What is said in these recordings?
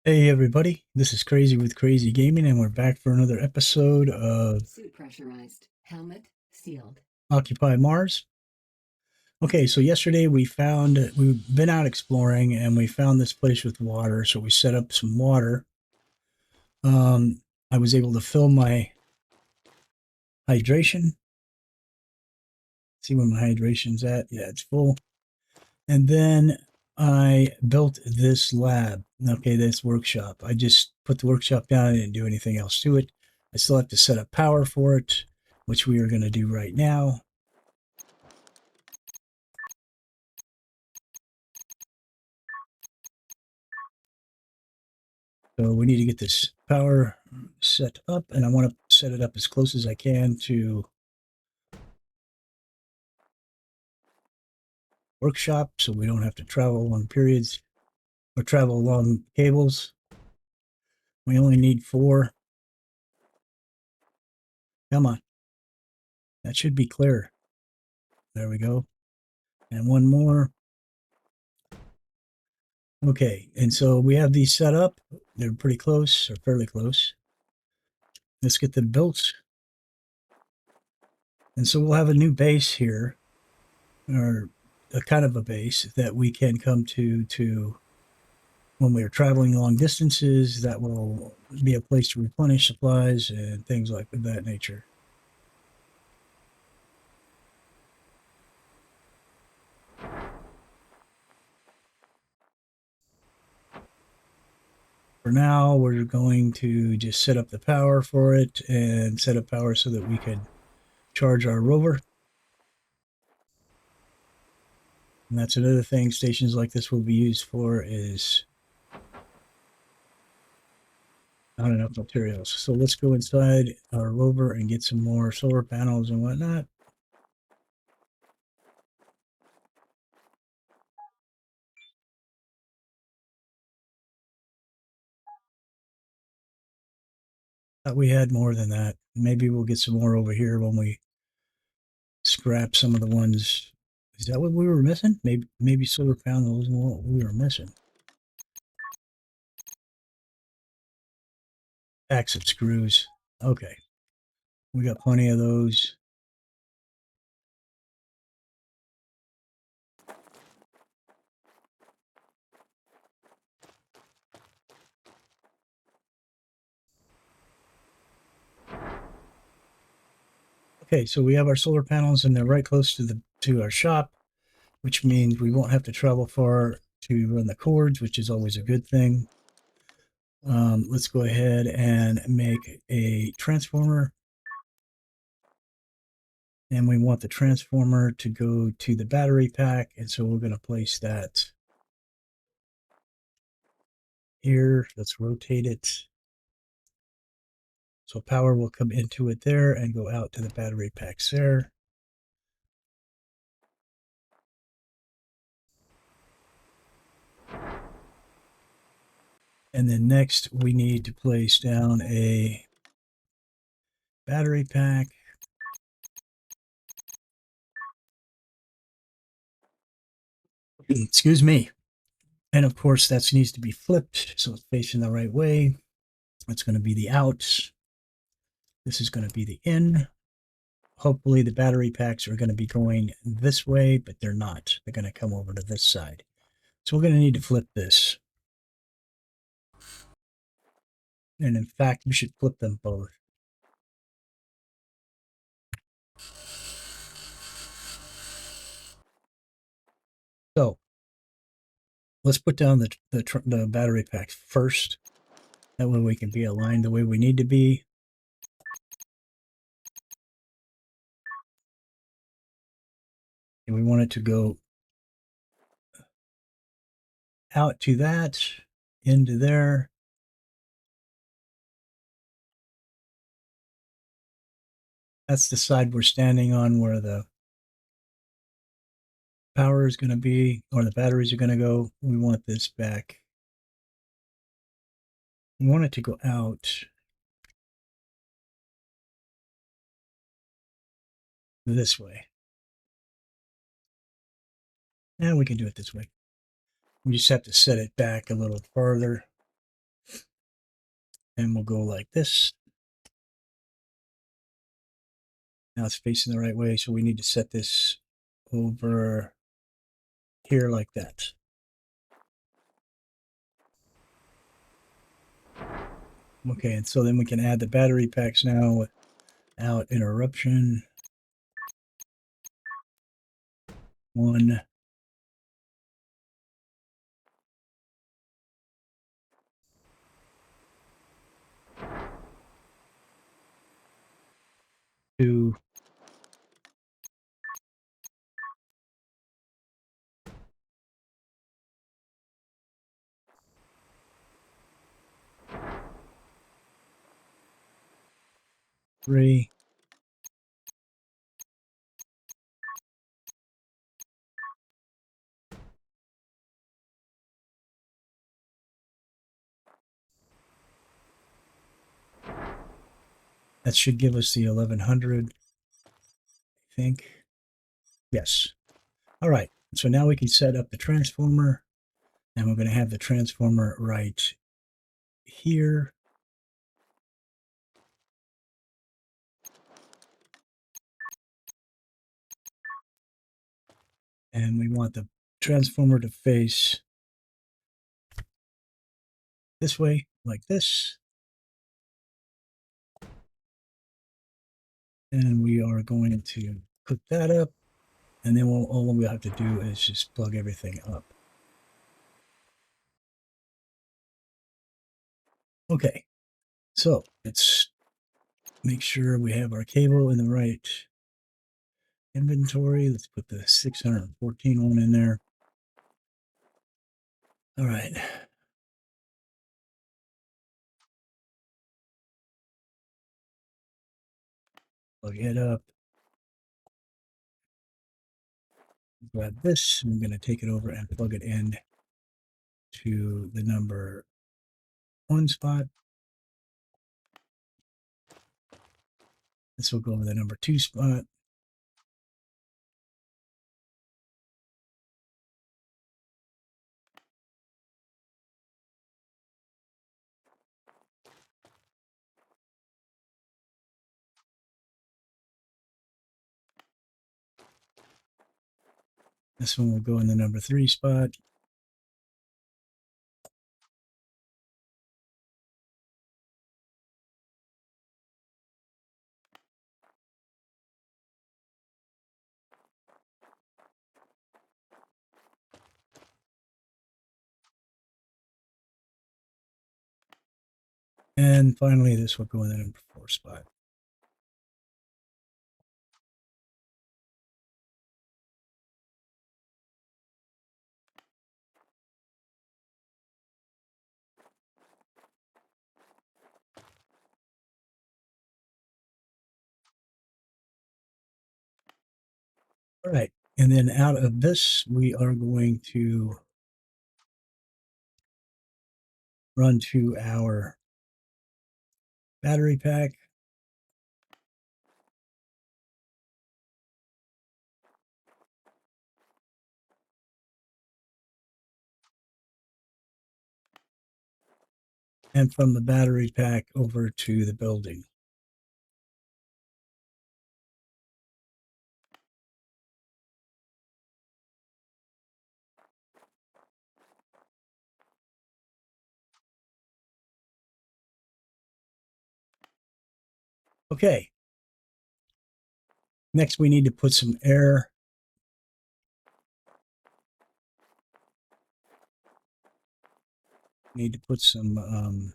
Hey everybody, this is Crazy with Crazy Gaming, and we're back for another episode of Suit pressurized. Helmet sealed. Occupy Mars. Okay, so yesterday we've been out exploring and we found this place with water, so we set up some water. I was able to fill my hydration. See where my hydration's at. Yeah, it's full. And then I built this lab. Okay, this workshop. I just put the workshop down. I didn't do anything else to it. I still have to set up power for it, which we are going to do right now. So we need to get this power set up, and I want to set it up as close as I can to workshop so we don't have to travel long periods or travel long cables. We only need 4. Come on. That should be clear. There we go. And one more. Okay, and so we have these set up. They're pretty close, or fairly close. Let's get them built. And so we'll have a new base here, or a kind of a base that we can come to when we are traveling long distances. That will be a place to replenish supplies and things like that nature. For now, we're going to just set up the power for it and set up power so that we can charge our rover. And that's another thing stations like this will be used for, is not enough materials. So let's go inside our rover and get some more solar panels and whatnot. Thought we had more than that. Maybe we'll get some more over here when we scrap some of the ones. Is that what we were missing? Maybe solar panels wasn't what we were missing. Packs of screws. Okay, we got plenty of those. Okay, so we have our solar panels and they're right close to our shop, which means we won't have to travel far to run the cords, which is always a good thing. Let's go ahead and make a transformer. And we want the transformer to go to the battery pack. And so we're going to place that here. Let's rotate it. So power will come into it there and go out to the battery packs there. And then next we need to place down a battery pack. Excuse me. And of course that needs to be flipped so it's facing the right way. That's going to be the out. This is going to be the in. Hopefully the battery packs are going to be going this way, but they're not. They're going to come over to this side. So we're going to need to flip this. And in fact, we should flip them both. So let's put down the battery packs first. That way we can be aligned the way we need to be. And we want it to go out to that, into there. That's the side we're standing on where the power is going to be, or the batteries are going to go. We want this back. We want it to go out this way. And we can do it this way. We just have to set it back a little farther. And we'll go like this. Now it's facing the right way, so we need to set this over here like that. Okay, and so then we can add the battery packs now without interruption. 1, 2, 3, that should give us the 1100, I think. Yes. All right. So now we can set up the transformer, and we're going to have the transformer right here. And we want the transformer to face this way, like this. And we are going to put that up. And then all we have to do is just plug everything up. Okay. So let's make sure we have our cable in the right inventory. Let's put the 614 one in there. All right. Plug it up. Grab this. I'm going to take it over and plug it in to the number 1 spot. This will go over the number 2 spot. This one will go in the number 3 spot. And finally, this will go in the number 4 spot. All right. And then out of this, we are going to run to our battery pack. And from the battery pack over to the building. Okay. Next, we need to put some air. Need to put some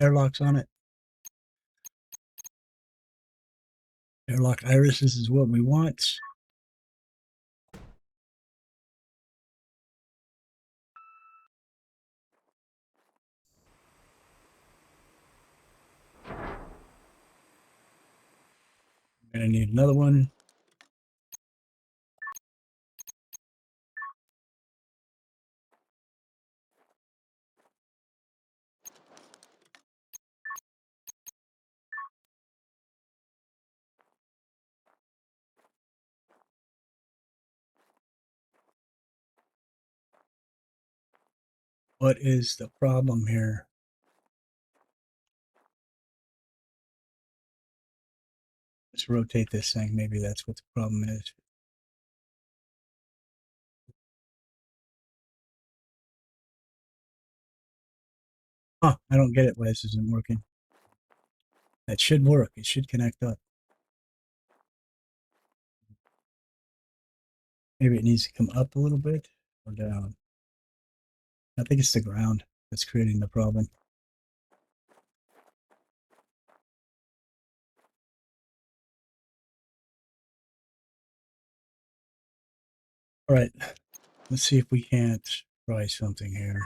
airlocks on it. Airlock irises is what we want. We're going to need another one. What is the problem here? Let's rotate this thing. Maybe that's what the problem is. Huh, I don't get it why this isn't working. That should work. It should connect up. Maybe it needs to come up a little bit or down. I think it's the ground that's creating the problem. All right, let's see if we can't try something here.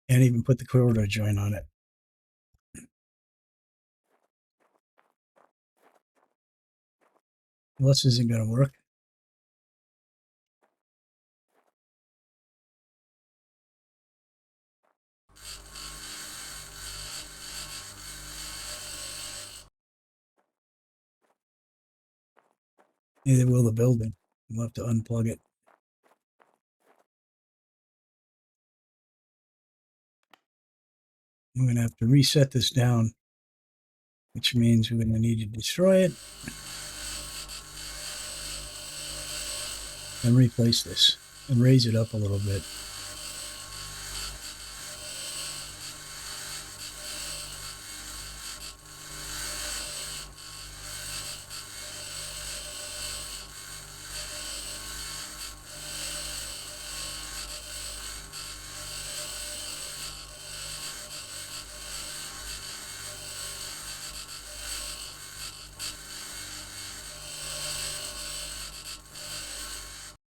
And even put the corridor joint on it. Well, this isn't going to work. Neither will the building. We'll have to unplug it. I'm going to have to reset this down, which means we're going to need to destroy it and replace this and raise it up a little bit.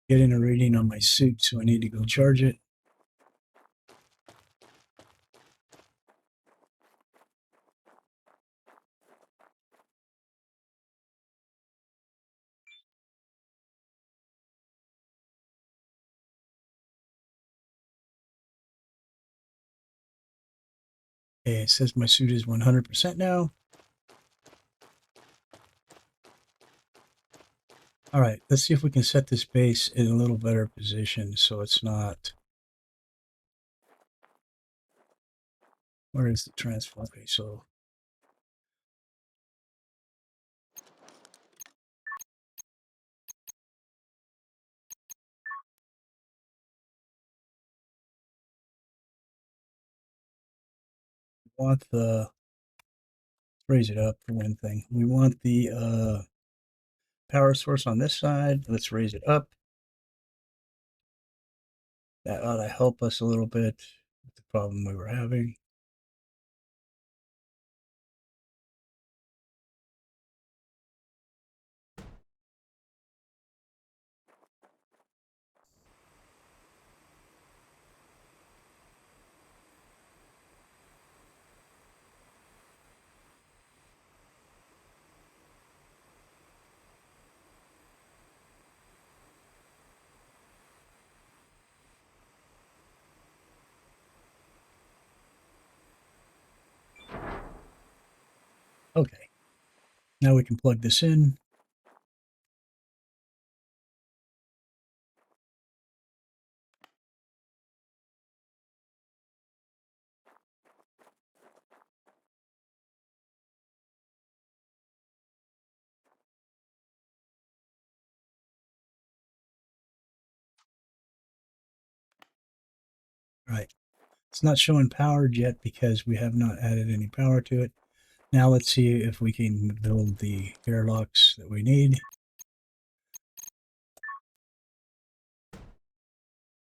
Getting a reading on my suit, so I need to go charge it. Okay, it says my suit is 100% now. All right, let's see if we can set this base in a little better position so it's not. Where is the transfer? Okay, so we want the, raise it up for one thing. We want the power source on this side. Let's raise it up. That ought to help us a little bit with the problem we were having. Okay, now we can plug this in. All right, it's not showing powered yet because we have not added any power to it. Now let's see if we can build the airlocks that we need.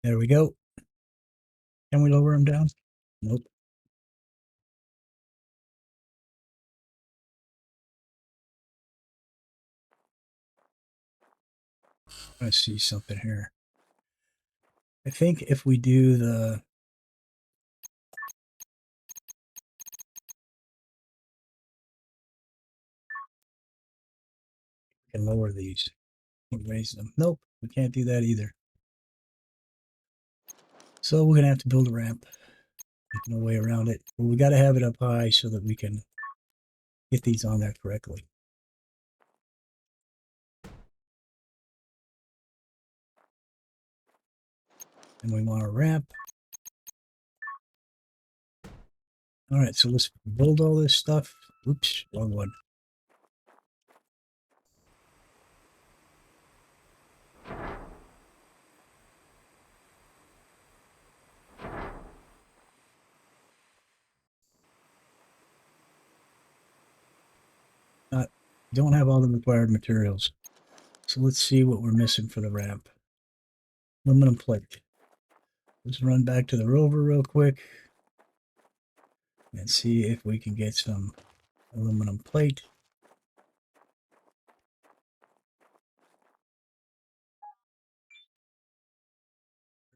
There we go. Can we lower them down? Nope. I see something here. I think if we do the we can lower these and raise them. Nope, we can't do that either. So we're gonna have to build a ramp. No way around it. But we got to have it up high so that we can get these on there correctly. And we want a ramp. All right, so let's build all this stuff. Oops, wrong one. Don't have all the required materials. So let's see what we're missing for the ramp. Aluminum plate. Let's run back to the rover real quick and see if we can get some aluminum plate.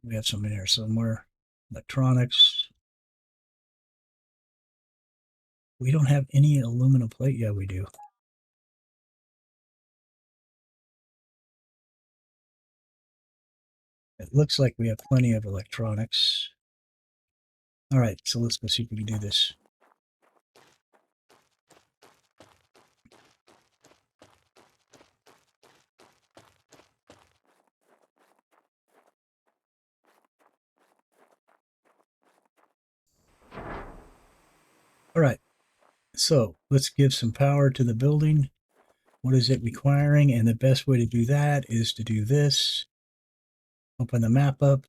We have some in here somewhere. Electronics. We don't have any aluminum plate. Yeah, we do. It looks like we have plenty of electronics. All right, so let's go see if we can do this. All right, so let's give some power to the building. What is it requiring? And the best way to do that is to do this. Open the map up.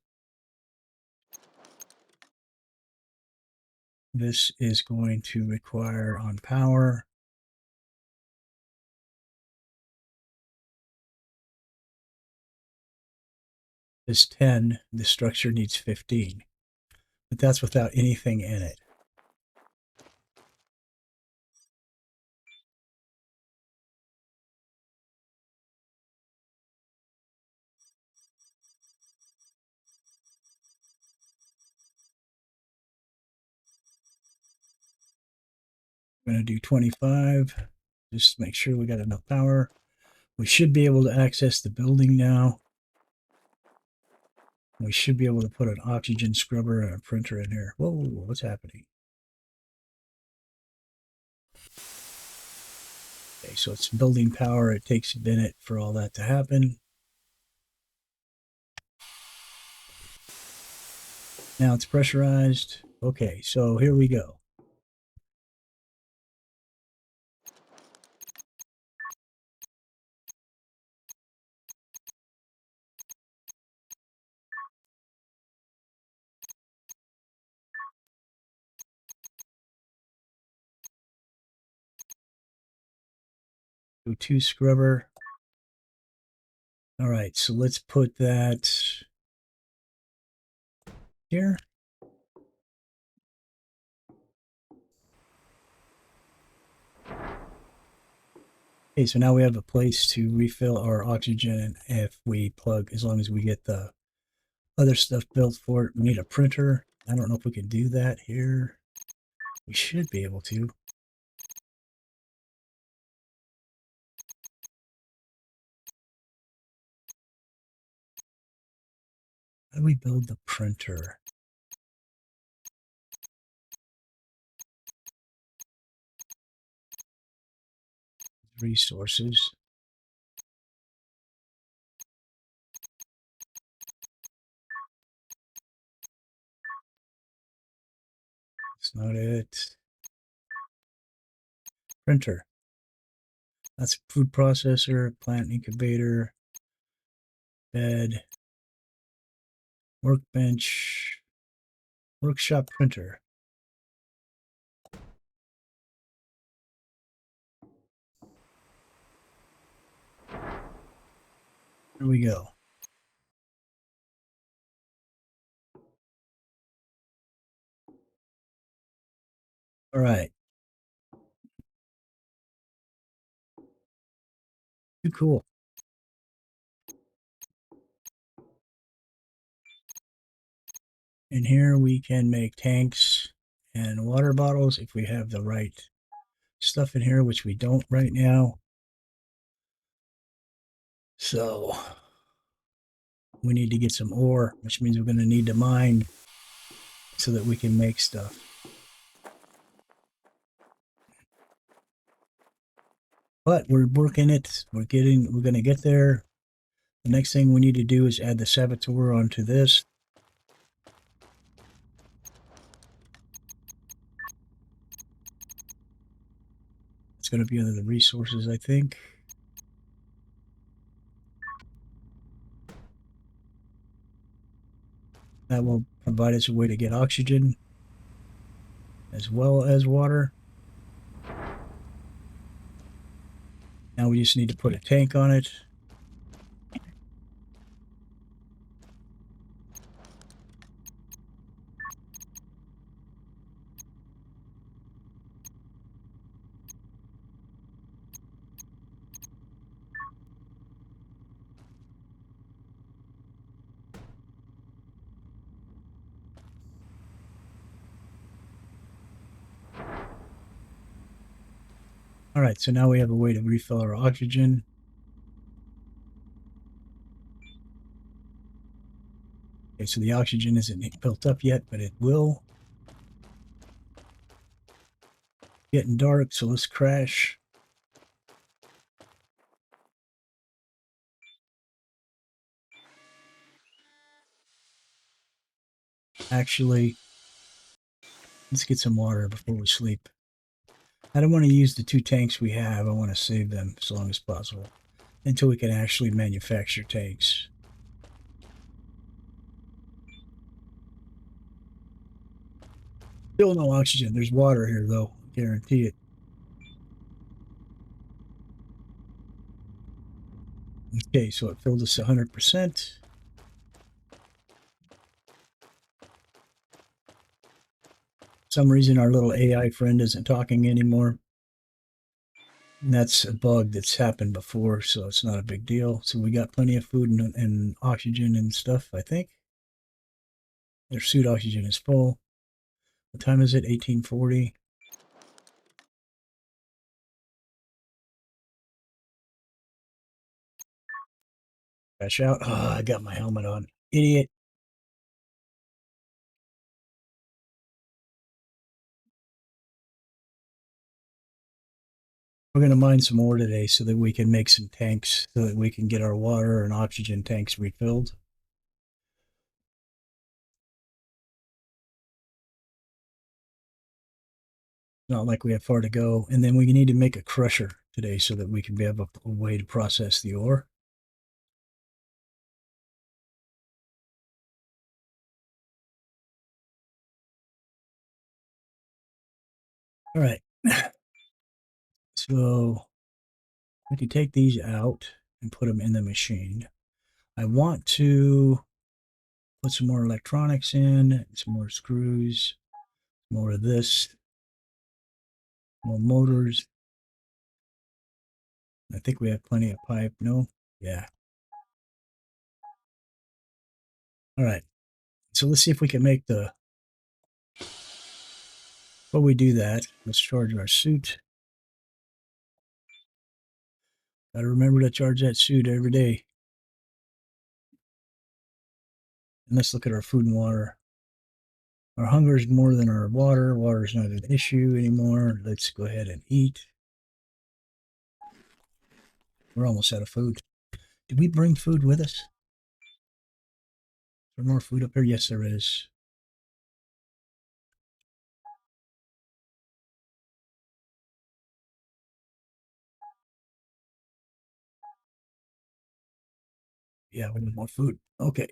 This is going to require on power. This 10, the structure needs 15, but that's without anything in it. I'm going to do 25, just make sure we got enough power. We should be able to access the building now. We should be able to put an oxygen scrubber and a printer in here. Whoa, what's happening? Okay, so it's building power. It takes a minute for all that to happen. Now it's pressurized. Okay, so here we go. Do 2 scrubber. All right, so let's put that here. Okay, so now we have a place to refill our oxygen if we plug, as long as we get the other stuff built for it. We need a printer. I don't know if we can do that here. We should be able to. How do we build the printer? Resources. That's not it. Printer. That's food processor, plant incubator, bed, workbench, workshop printer. Here we go. All right. Too cool. In here we can make tanks and water bottles if we have the right stuff in here, which we don't right now. So we need to get some ore, which means we're going to need to mine so that we can make stuff. But we're working it. We're going to get there. The next thing we need to do is add the saboteur onto this. going to be under the resources, I think. That will provide us a way to get oxygen as well as water. Now we just need to put a tank on it. All right, so now we have a way to refill our oxygen. Okay, so the oxygen isn't built up yet, but it will. Getting dark, so let's crash. Actually, let's get some water before we sleep. I don't want to use the 2 tanks we have. I want to save them as long as possible until we can actually manufacture tanks. Still no oxygen. There's water here, though. Guarantee it. Okay, so it filled us 100%. For some reason, our little AI friend isn't talking anymore. And that's a bug that's happened before, so it's not a big deal. So we got plenty of food and oxygen and stuff, I think. Their suit oxygen is full. What time is it? 1840. Crash out. Oh, I got my helmet on. Idiot. We're going to mine some ore today so that we can make some tanks so that we can get our water and oxygen tanks refilled. Not like we have far to go. And then we need to make a crusher today so that we can have a way to process the ore. All right. So we can take these out and put them in the machine. I want to put some more electronics in, some more screws, more of this, more motors. I think we have plenty of pipe. No? Yeah. All right. So let's see if we can make the... Before we do that, let's charge our suit. Gotta remember to charge that suit every day. And let's look at our food and water. Our hunger is more than our water. Water is not an issue anymore. Let's go ahead and eat. We're almost out of food. Did we bring food with us? Is there more food up here? Yes, there is. Yeah, we need more food. Okay.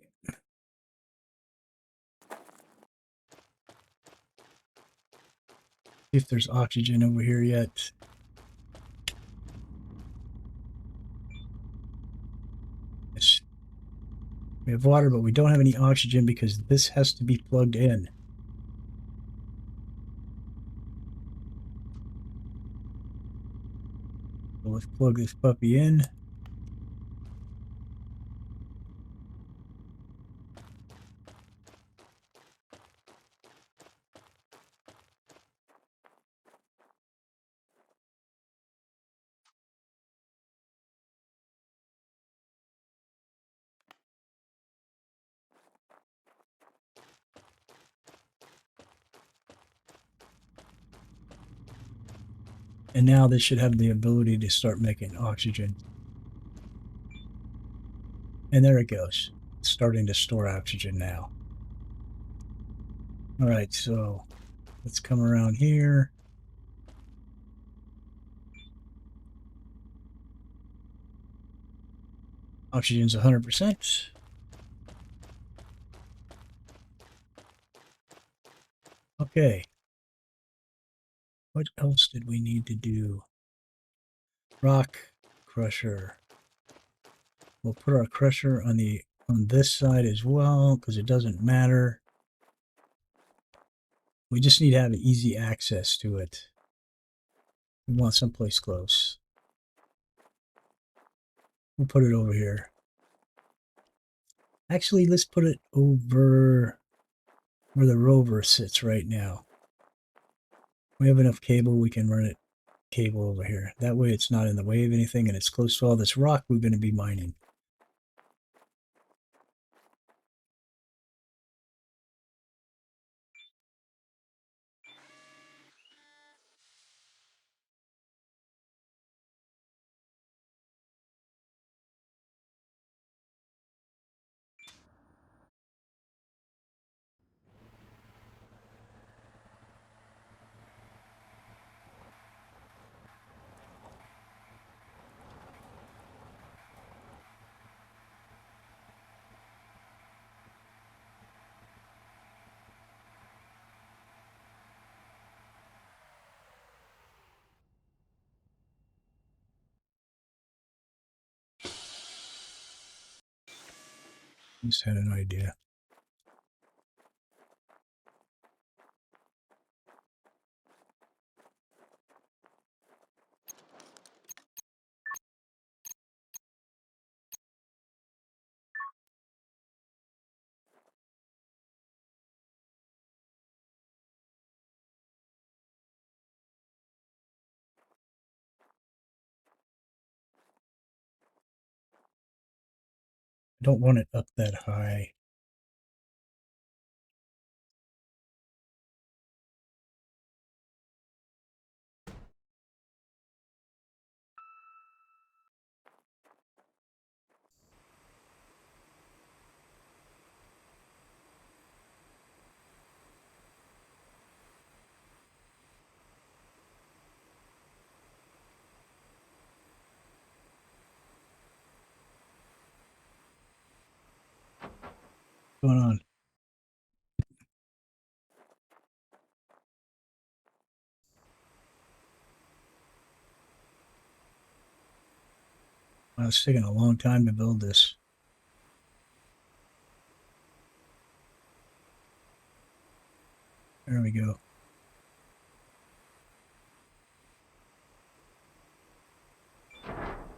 If there's oxygen over here yet. Yes. We have water, but we don't have any oxygen because this has to be plugged in. So let's plug this puppy in. And now this should have the ability to start making oxygen. And there it goes. It's starting to store oxygen now. All right, so let's come around here. Oxygen's 100%. Okay. What else did we need to do? Rock crusher. We'll put our crusher on this side as well because it doesn't matter. We just need to have easy access to it. We want someplace close. We'll put it over here. Actually, let's put it over where the rover sits right now. We have enough cable, we can run it cable over here. That way it's not in the way of anything and it's close to all this rock we're going to be mining. Just had an idea. I don't want it up that high. What's going on? Well, it's taking a long time to build this. There we go.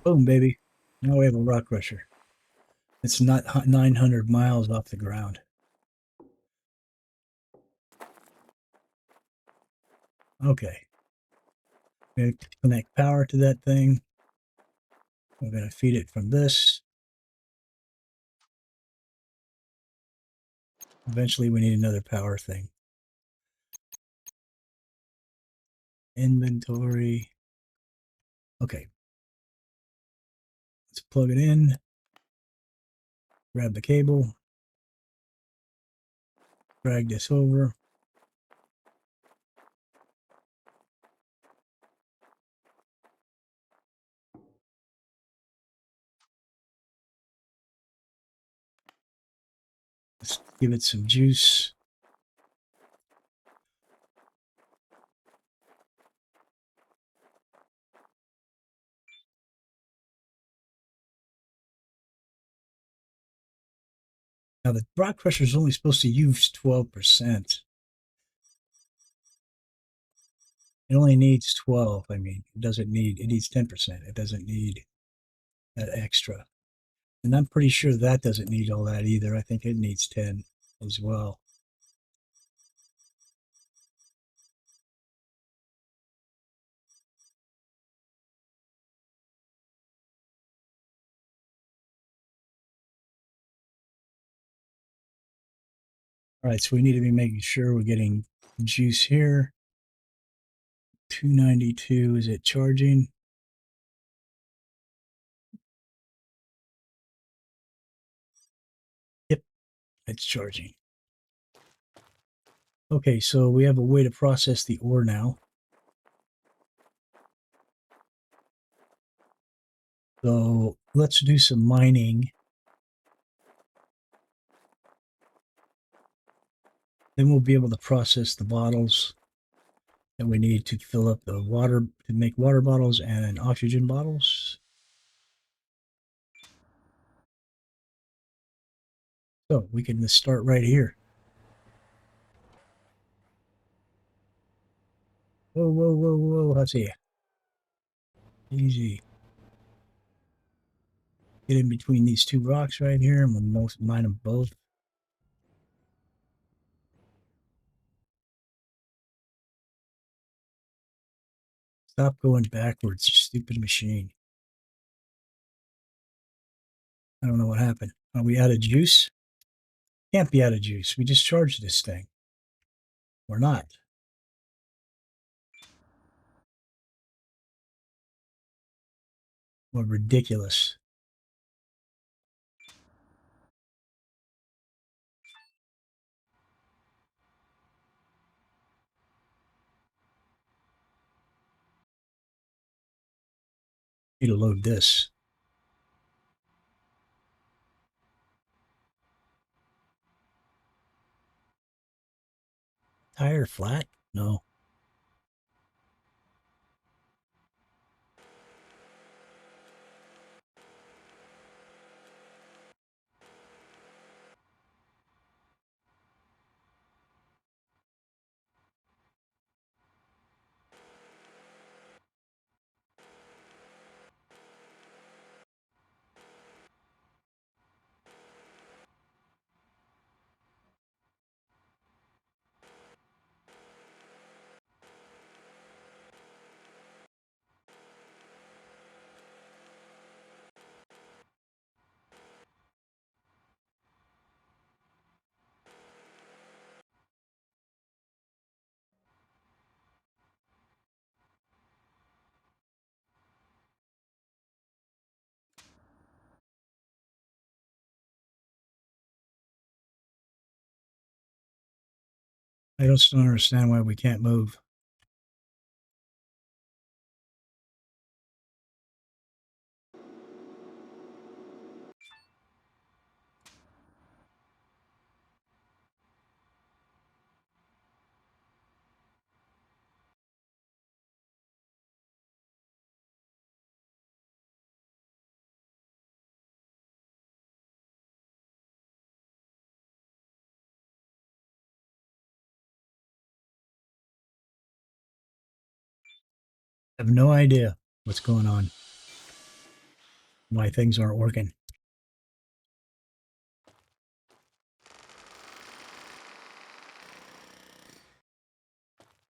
Boom, baby. Now we have a rock crusher. It's not 900 miles off the ground. Okay. We're going to connect power to that thing. We're going to feed it from this. Eventually, we need another power thing. Inventory. Okay. Let's plug it in. Grab the cable. Drag this over. Let's give it some juice. Now, the rock crusher is only supposed to use 12%. It only needs 12. I mean, it needs 10%. It doesn't need that extra. And I'm pretty sure that doesn't need all that either. I think it needs 10 as well. All right, so we need to be making sure we're getting juice here. 292, is it charging? Yep, it's charging. Okay, so we have a way to process the ore now. So let's do some mining. Then we'll be able to process the bottles that we need to fill up the water, to make water bottles and oxygen bottles. So we can start right here. Whoa, whoa, whoa, whoa. Let's see. Easy. Get in between these two rocks right here, and we'll mine them both. Stop going backwards, you stupid machine. I don't know what happened. Are we out of juice? Can't be out of juice. We just charged this thing. We're not. What ridiculous. Need to load this. Tire flat? No. I just don't understand why we can't move. I have no idea what's going on, why things aren't working.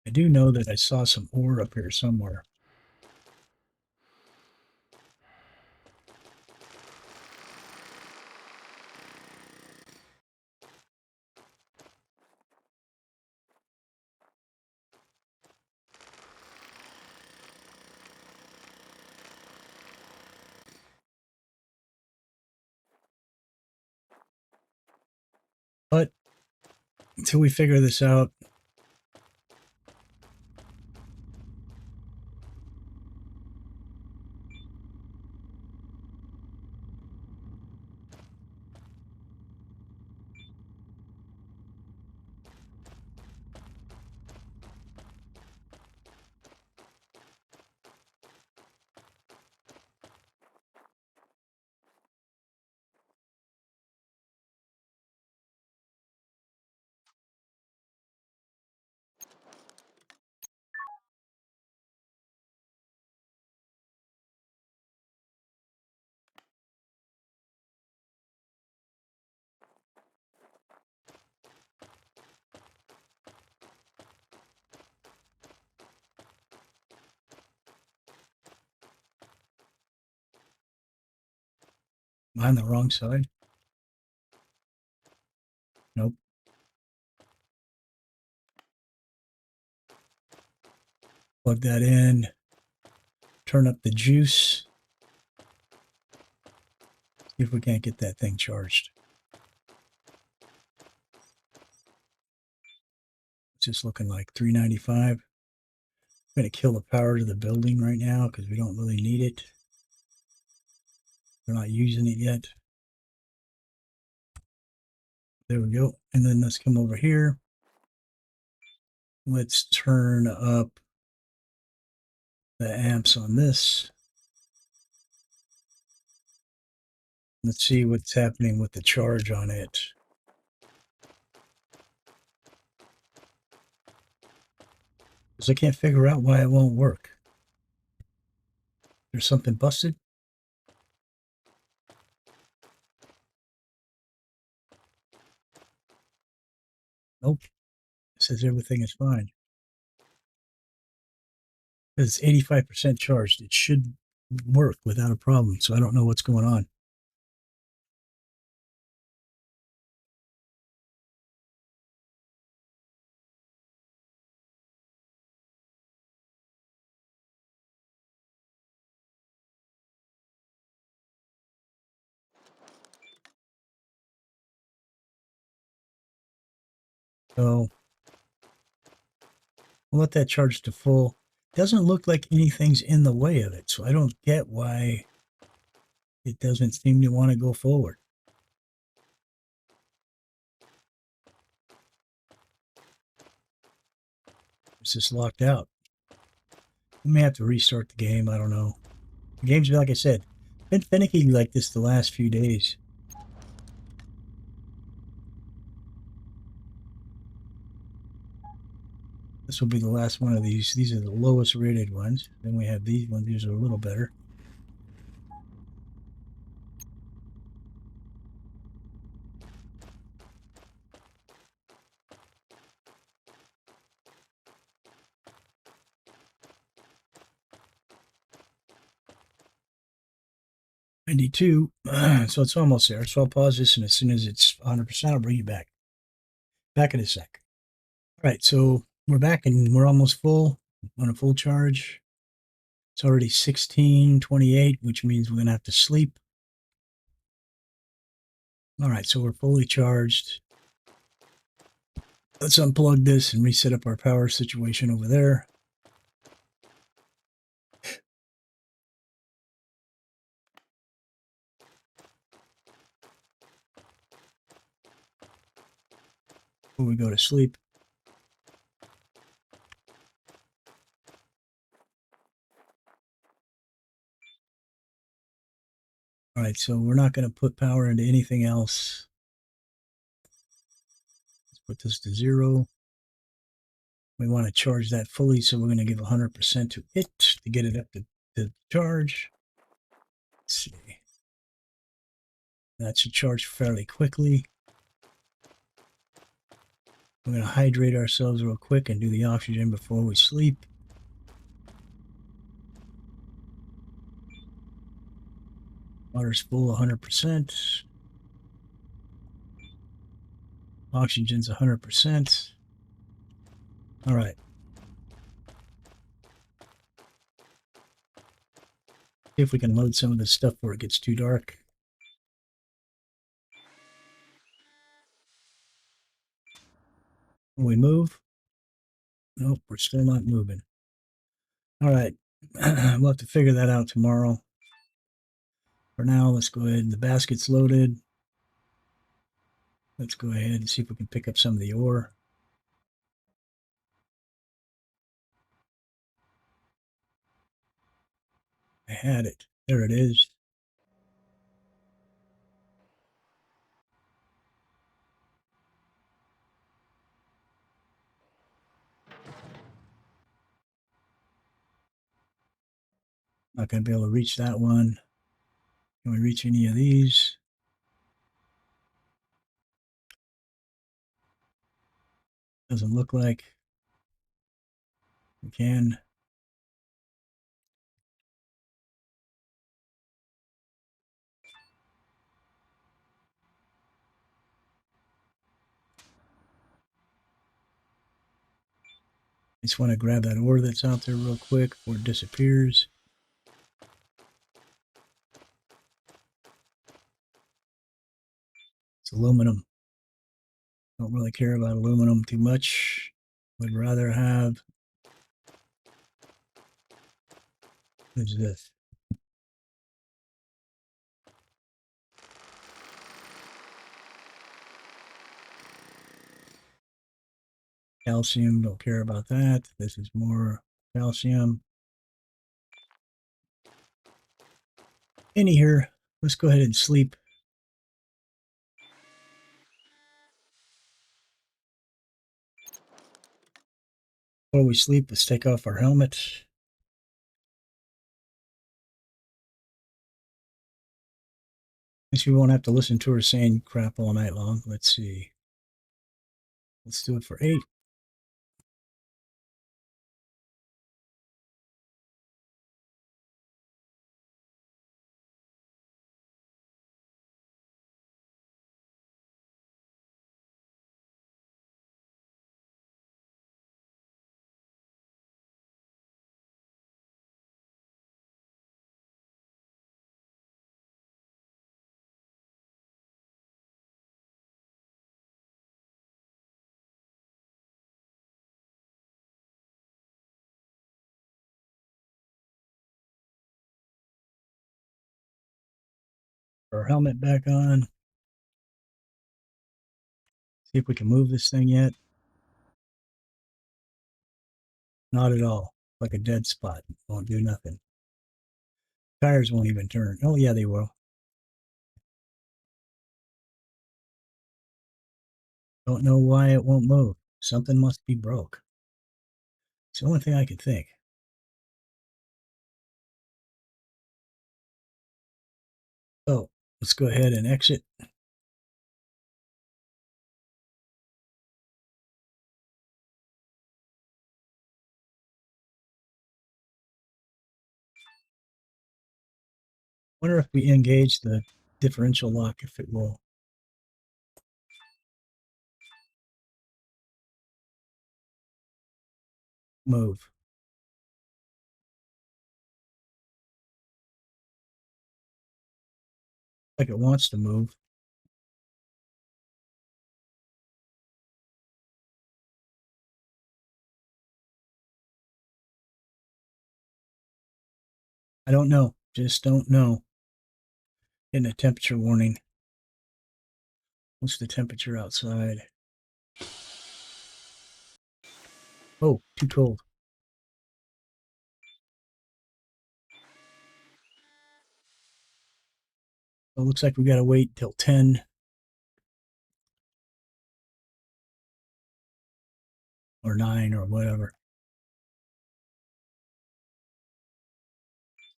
I do know that I saw some ore up here somewhere. But until we figure this out, am I on the wrong side? Nope. Plug that in. Turn up the juice. See if we can't get that thing charged. It's just looking like 395. I'm going to kill the power to the building right now because we don't really need it. We're not using it yet. There we go. And then let's come over here. Let's turn up the amps on this. Let's see what's happening with the charge on it. Because I can't figure out why it won't work. There's something busted? Nope. It says everything is fine. It's 85% charged. It should work without a problem. So I don't know what's going on. So we'll let that charge to full. Doesn't look like anything's in the way of it. So I don't get why it doesn't seem to want to go forward. It's just locked out. We may have to restart the game. I don't know. The game's, like I said, been finicky like this the last few days. This will be the last one of these. These are the lowest rated ones. Then we have these ones. These are a little better. $92. So it's almost there. So I'll pause this, and as soon as it's 100%, I'll bring you back. Back in a sec. All right, so we're back and we're almost full on a full charge. It's already 16:28, which means we're going to have to sleep. All right, so we're fully charged. Let's unplug this and reset up our power situation over there. Before we go to sleep. All right, so we're not going to put power into anything else. Let's put this to 0. We want to charge that fully, so we're going to give 100% to it to get it up to charge. Let's see. That should charge fairly quickly. We're going to hydrate ourselves real quick and do the oxygen before we sleep. Water's full 100%. Oxygen's 100%. All right. See if we can load some of this stuff before it gets too dark. Will we move? Nope, we're still not moving. All right. We'll have to figure that out tomorrow. For now, let's go ahead. The basket's loaded. Let's go ahead and see if we can pick up some of the ore. I had it. There it is. Not going to be able to reach that one. Can we reach any of these? Doesn't look like we can. I just want to grab that ore that's out there real quick before it disappears. It's aluminum. Don't really care about aluminum too much. Would rather have. What is this? Calcium, don't care about that. This is more calcium. Any here. Let's go ahead and sleep. Before we sleep, let's take off our helmet. Guess we won't have to listen to her saying crap all night long. Let's see. Let's do it for 8. Our helmet back on. See if we can move this thing yet. Not at all. Like a dead spot. Won't do nothing. Tires won't even turn. Oh, yeah, they will. Don't know why it won't move. Something must be broke. It's the only thing I could think. So let's go ahead and exit. Wonder if we engage the differential lock, if it will move. Like it wants to move. I don't know. Just don't know. Getting a temperature warning. What's the temperature outside? Oh, too cold. It looks like we got to wait till 10 or 9 or whatever.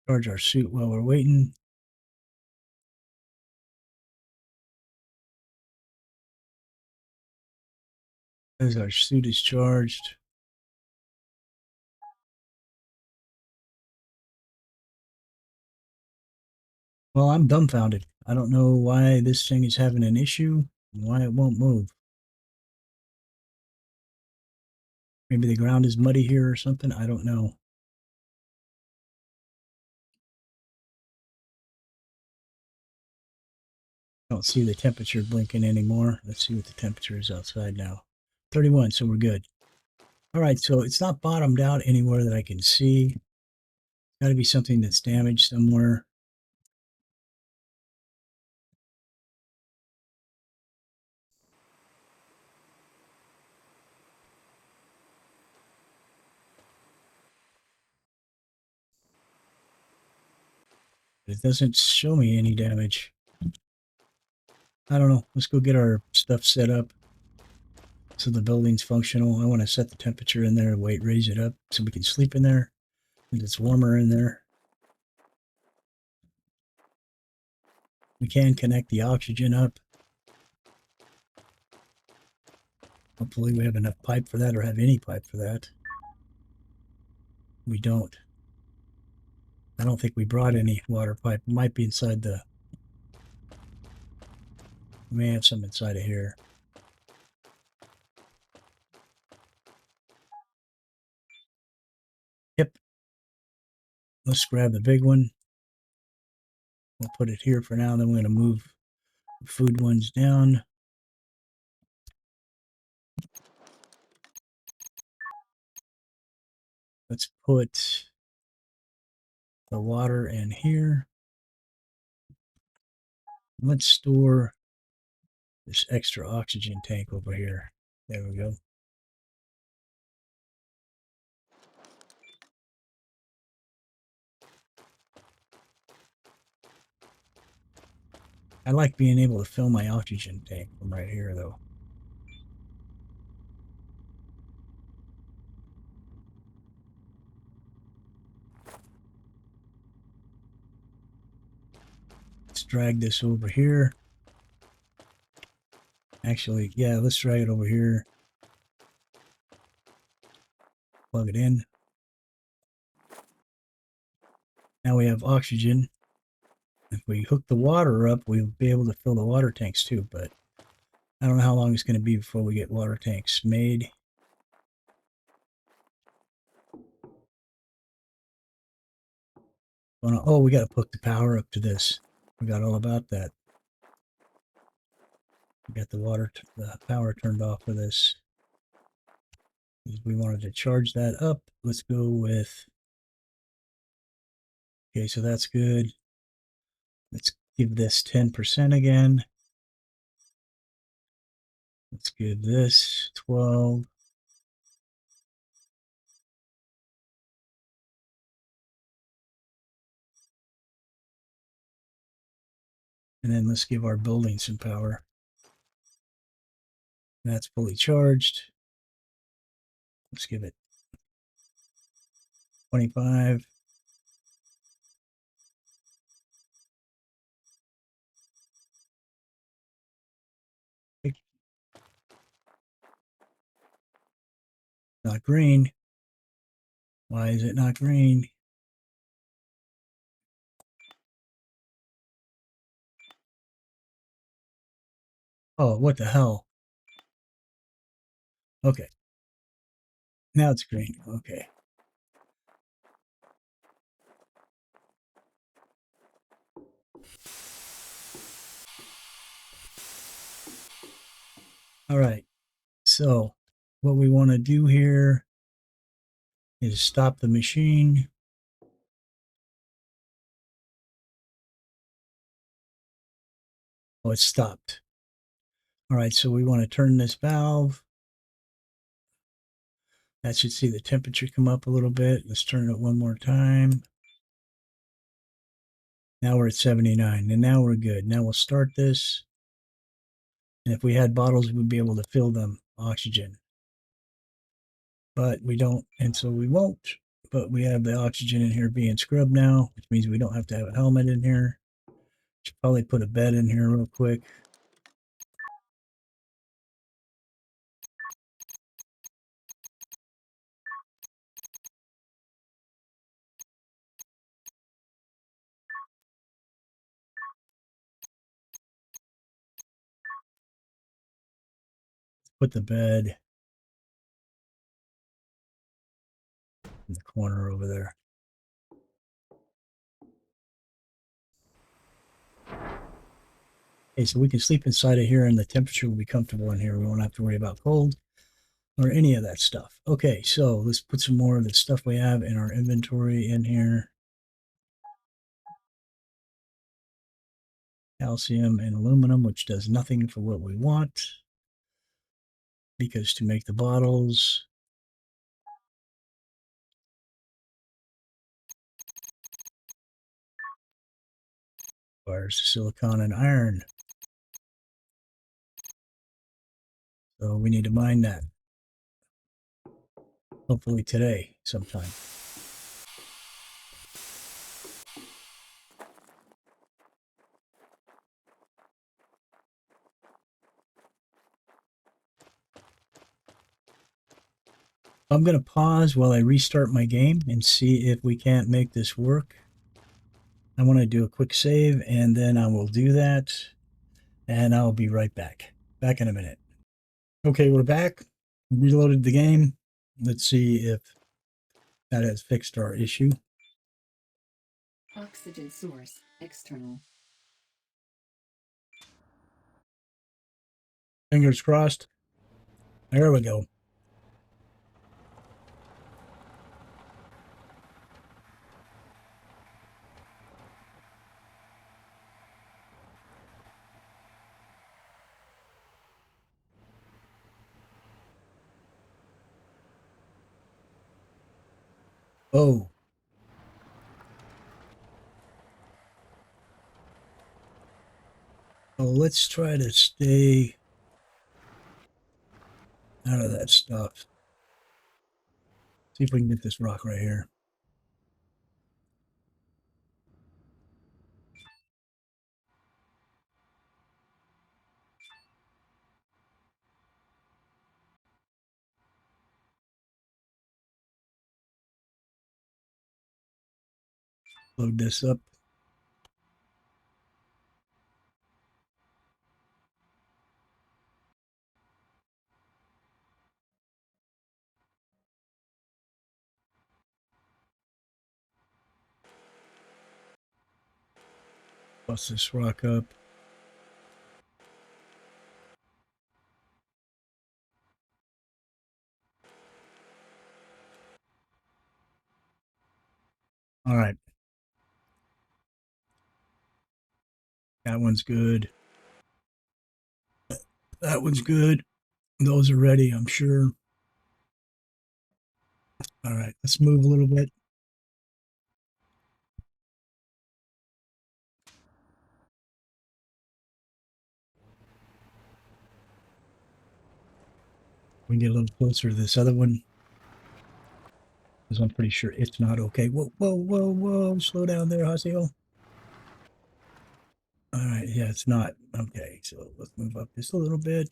Charge our suit while we're waiting. As our suit is charged. Well, I'm dumbfounded. I don't know why this thing is having an issue and why it won't move. Maybe the ground is muddy here or something. I don't know. I don't see the temperature blinking anymore. Let's see what the temperature is outside now. 31, so we're good. All right, so it's not bottomed out anywhere that I can see. Got to be something that's damaged somewhere. It doesn't show me any damage. I don't know. Let's go get our stuff set up so the building's functional. I want to set the temperature in there, wait, raise it up so we can sleep in there. And it's warmer in there. We can connect the oxygen up. Hopefully we have enough pipe for that or have any pipe for that. We don't. I don't think we brought any water pipe. It might be inside the... We may have some inside of here. Yep. Let's grab the big one. We'll put it here for now. Then we're going to move the food ones down. Let's put the water in here. Let's store this extra oxygen tank over here. There we go. I like being able to fill my oxygen tank from right here, though. Let's drag this over here. Actually, yeah, let's drag it over here. Plug it in. Now we have oxygen. If we hook the water up, we'll be able to fill the water tanks too, but I don't know how long it's going to be before we get water tanks made. Oh, we got to hook the power up to this. We got all about that. We got the power turned off for this. We wanted to charge that up. Let's go with, okay, so that's good. Let's give this 10% again. Let's give this 12. And then let's give our building some power. That's fully charged. Let's give it 25. Not green. Why is it not green? Oh, what the hell? Okay. Now it's green. Okay. All right. So what we want to do here is stop the machine. Oh, it's stopped. All right. So we want to turn this valve. That should see the temperature come up a little bit. Let's turn it one more time. Now we're at 79, and now we're good. Now we'll start this. And if we had bottles, we'd be able to fill them oxygen. But we don't, and so we won't. But we have the oxygen in here being scrubbed now, which means we don't have to have a helmet in here. Should probably put a bed in here real quick. Put the bed in the corner over there. Okay, so we can sleep inside of here and the temperature will be comfortable in here. We won't have to worry about cold or any of that stuff. Okay, so let's put some more of the stuff we have in our inventory in here. Calcium and aluminum, which does nothing for what we want. Because to make the bottles, requires silicon and iron. So we need to mine that. Hopefully today sometime. I'm going to pause while I restart my game and see if we can't make this work. I want to do a quick save and then I will do that and I'll be right back. Back in a minute. Okay, we're back. Reloaded the game. Let's see if that has fixed our issue. Oxygen source external. Fingers crossed. There we go. Oh, Oh, let's try to stay out of that stuff. See if we can get this rock right here. Load this up. Bust this rock up. All right. That one's good. That one's good. Those are ready, I'm sure. All right, let's move a little bit. We can get a little closer to this other one because I'm pretty sure it's not okay. Whoa, whoa, whoa, whoa. Slow down there, Haseo. All right, yeah, it's not. Okay, so let's move up just a little bit.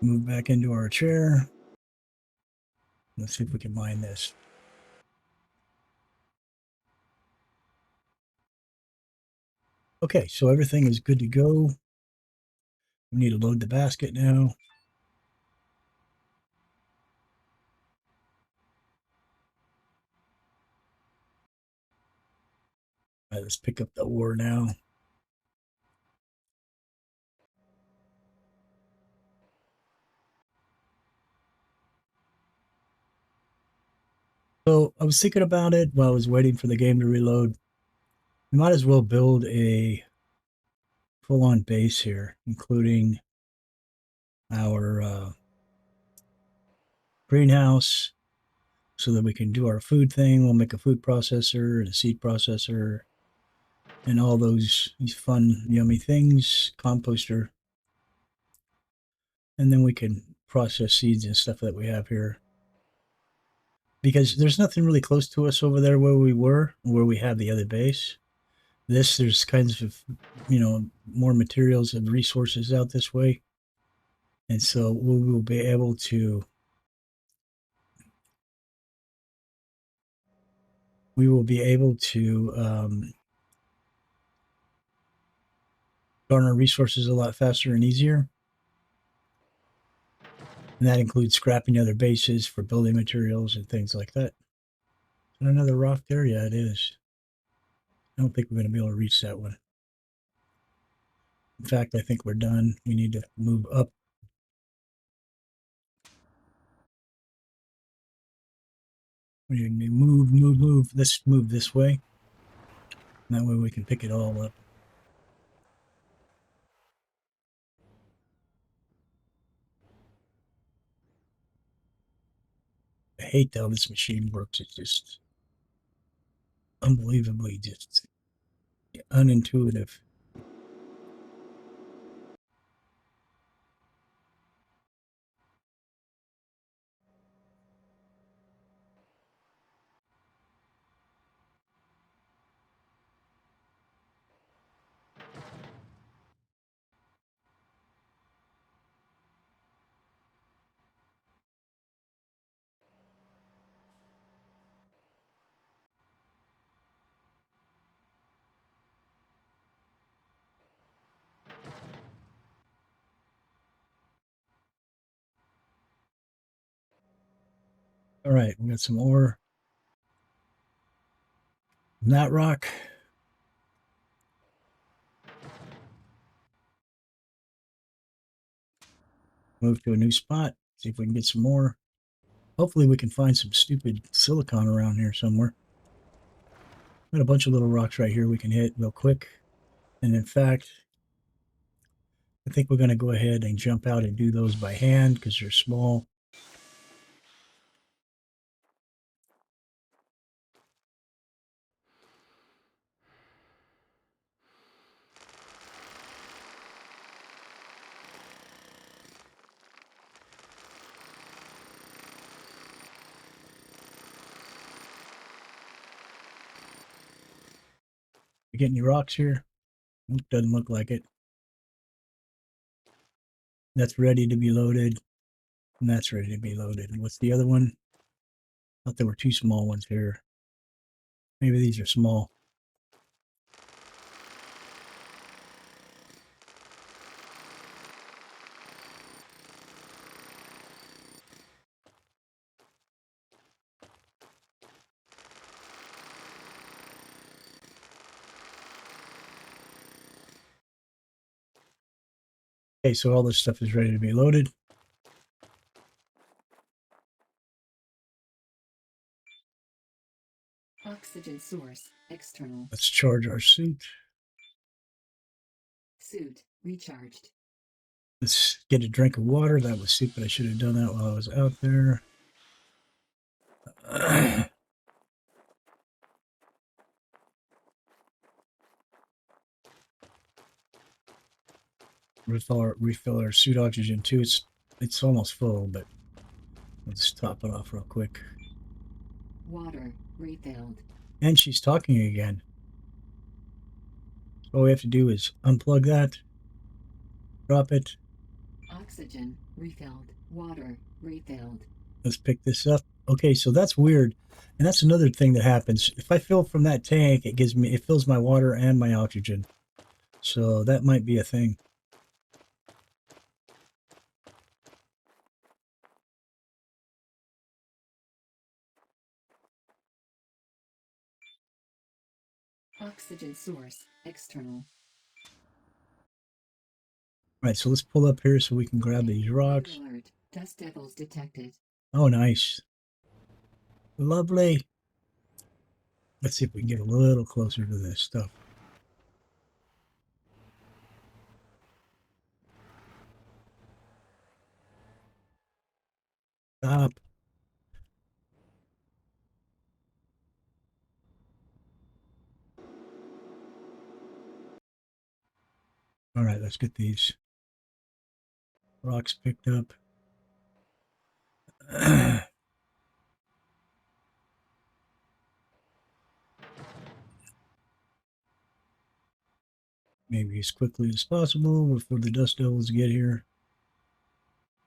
Move back into our chair. Let's see if we can mine this. Okay, so everything is good to go. We need to load the basket now. All right, let's pick up the ore now. So I was thinking about it while I was waiting for the game to reload. We might as well build a full-on base here, including our greenhouse, so that we can do our food thing. We'll make a food processor and a seed processor and all these fun, yummy things, composter. And then we can process seeds and stuff that we have here. Because there's nothing really close to us over there where we were, where we have the other base. There's kinds of, more materials and resources out this way. And so we will be able to garner resources a lot faster and easier. And that includes scrapping other bases for building materials and things like that. Is there another rock there? Yeah, it is. I don't think we're going to be able to reach that one. In fact, I think we're done. We need to move up. We need to move. Let's move this way. That way we can pick it all up. I hate how this machine works. It's just unbelievably just unintuitive. All right, we got some ore. That rock. Move to a new spot. See if we can get some more. Hopefully we can find some stupid silicon around here somewhere. Got a bunch of little rocks right here we can hit real quick. And in fact, I think we're going to go ahead and jump out and do those by hand because they're small. You get any rocks here? Doesn't look like it. That's ready to be loaded. And that's ready to be loaded. And what's the other one? I thought there were two small ones here. Maybe these are small. Okay, so all this stuff is ready to be loaded. Oxygen source external. Let's charge our suit. Suit recharged. Let's get a drink of water. That was stupid. I should have done that while I was out there. Refill our suit oxygen too. It's almost full, but let's top it off real quick. Water refilled. And she's talking again. All we have to do is unplug that, drop it. Oxygen refilled. Water refilled. Let's pick this up. Okay, so that's weird. And that's another thing that happens. If I fill from that tank, it fills my water and my oxygen. So that might be a thing. Oxygen source external. Right, so let's pull up here so we can grab these rocks. Alert. Dust devils detected. Oh, nice. Lovely. Let's see if we can get a little closer to this stuff. Stop. All right, let's get these rocks picked up. Maybe as quickly as possible before the dust devils get here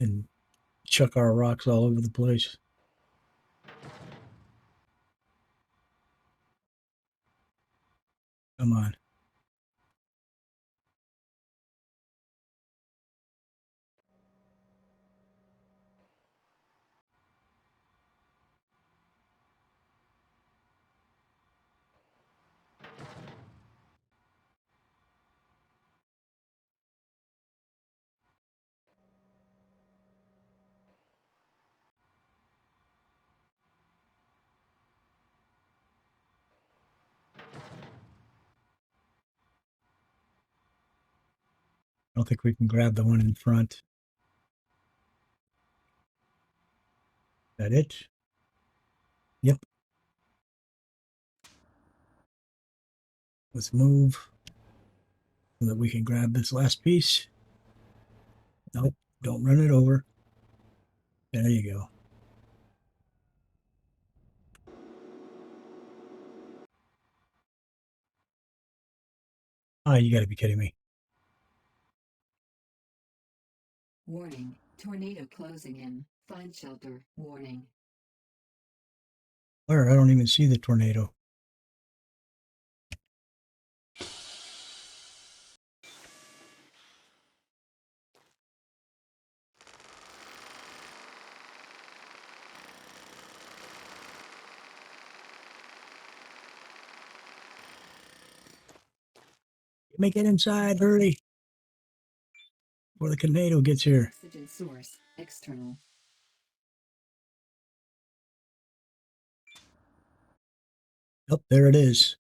and chuck our rocks all over the place. Come on. I don't think we can grab the one in front. Is that it? Yep. Let's move so that we can grab this last piece. Nope, don't run it over. There you go. Ah, you got to be kidding me. Warning. Tornado closing in. Find shelter. Warning. Where? I don't even see the tornado. Make it inside, hurry, before the tornado gets here. Oxygen source external. Oh, there it is.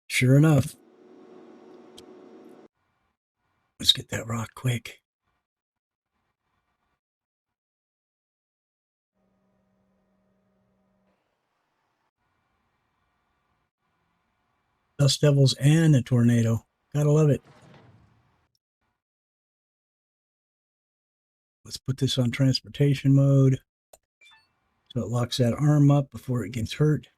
Sure enough. Let's get that rock quick. Dust devils and a tornado. Gotta love it. Let's put this on transportation mode so it locks that arm up before it gets hurt.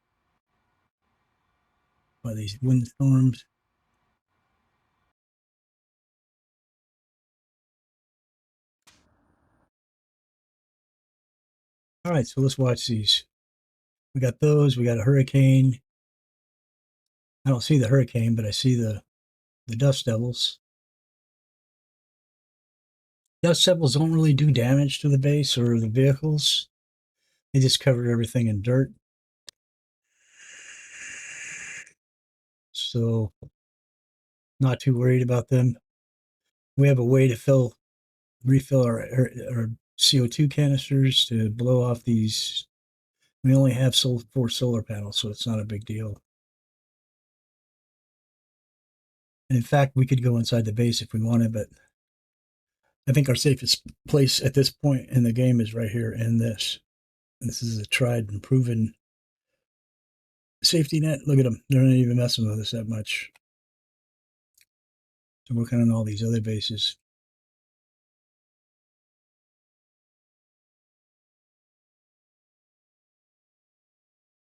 by these windstorms. All right, so let's watch these. We got those. We got a hurricane. I don't see the hurricane, but I see the dust devils. Dust devils don't really do damage to the base or the vehicles. They just cover everything in dirt. So not too worried about them. We have a way to refill our CO2 canisters to blow off these. We only have 4 solar panels, so it's not a big deal. And in fact, we could go inside the base if we wanted, but I think our safest place at this point in the game is right here in this. This is a tried and proven safety net. Look at them. They're not even messing with us that much. So working on all these other bases.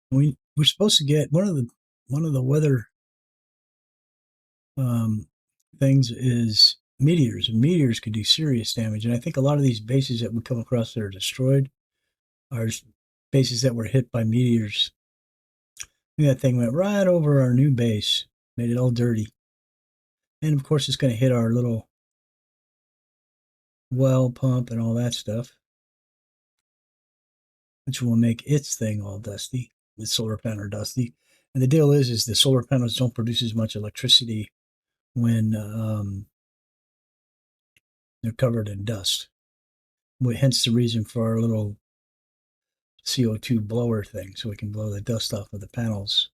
We're supposed to get one of the weather um, things is meteors, and meteors could do serious damage. And I think a lot of these bases that we come across that are destroyed are bases that were hit by meteors. That thing went right over our new base, made it all dirty. And of course, it's going to hit our little well pump and all that stuff, which will make its thing all dusty. The solar panel are dusty. And the deal is the solar panels don't produce as much electricity when they're covered in dust. Hence the reason for our little CO2 blower thing, so we can blow the dust off of the panels.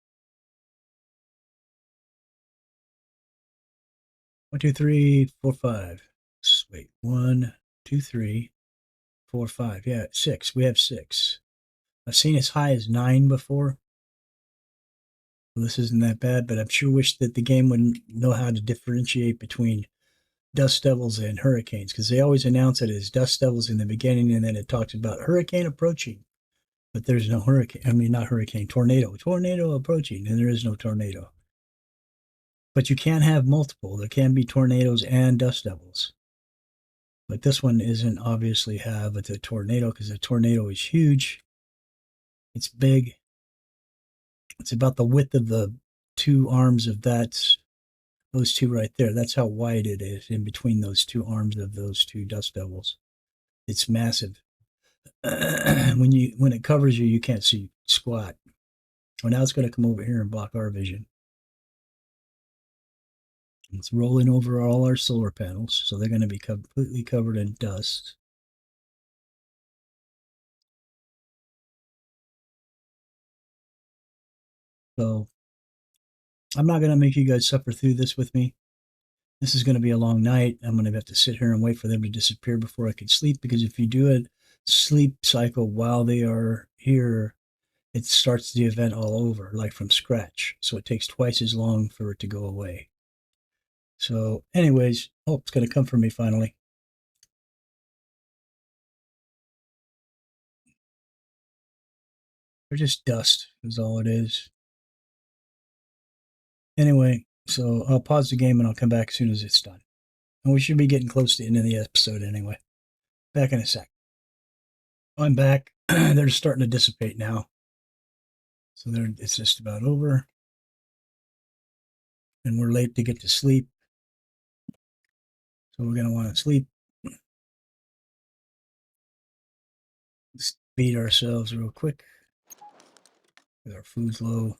1, 2, 3, 4, 5. Wait, 1, 2, 3, 4, 5. Yeah, 6. We have 6. I've seen as high as 9 before. Well, this isn't that bad, but I'm sure wish that the game would know how to differentiate between dust devils and hurricanes, because they always announce it as dust devils in the beginning, and then it talks about hurricane approaching. But there's no hurricane. I mean, not hurricane, tornado. Tornado approaching, and there is no tornado. But you can have multiple. There can be tornadoes and dust devils. But this one isn't obviously have a tornado, because the tornado is huge. It's big. It's about the width of the 2 arms of those 2 right there. That's how wide it is in between those 2 arms of those 2 dust devils. It's massive. When it covers you, you can't see squat. Well, now it's going to come over here and block our vision. It's rolling over all our solar panels, so they're going to be completely covered in dust. So I'm not going to make you guys suffer through this with me. This is going to be a long night. I'm going to have to sit here and wait for them to disappear before I can sleep, because if you do a sleep cycle while they are here, it starts the event all over, like from scratch. So it takes twice as long for it to go away. So anyways, oh, it's going to come for me finally. They're just dust is all it is. Anyway, so I'll pause the game and I'll come back as soon as it's done. And we should be getting close to the end of the episode anyway. Back in a sec. I'm back. They're starting to dissipate now. So it's just about over. And we're late to get to sleep. So we're going to want to sleep. Just feed ourselves real quick. With our food's low.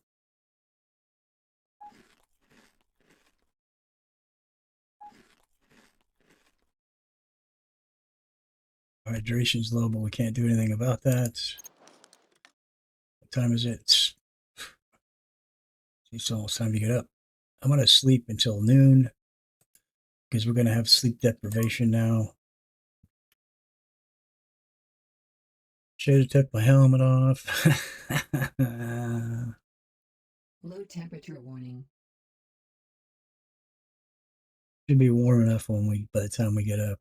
Our hydration's low, but we can't do anything about that. What time is it? It's almost time to get up. I'm going to sleep until noon, because we're going to have sleep deprivation now. Should have took my helmet off. Low temperature warning. Should be warm enough by the time we get up.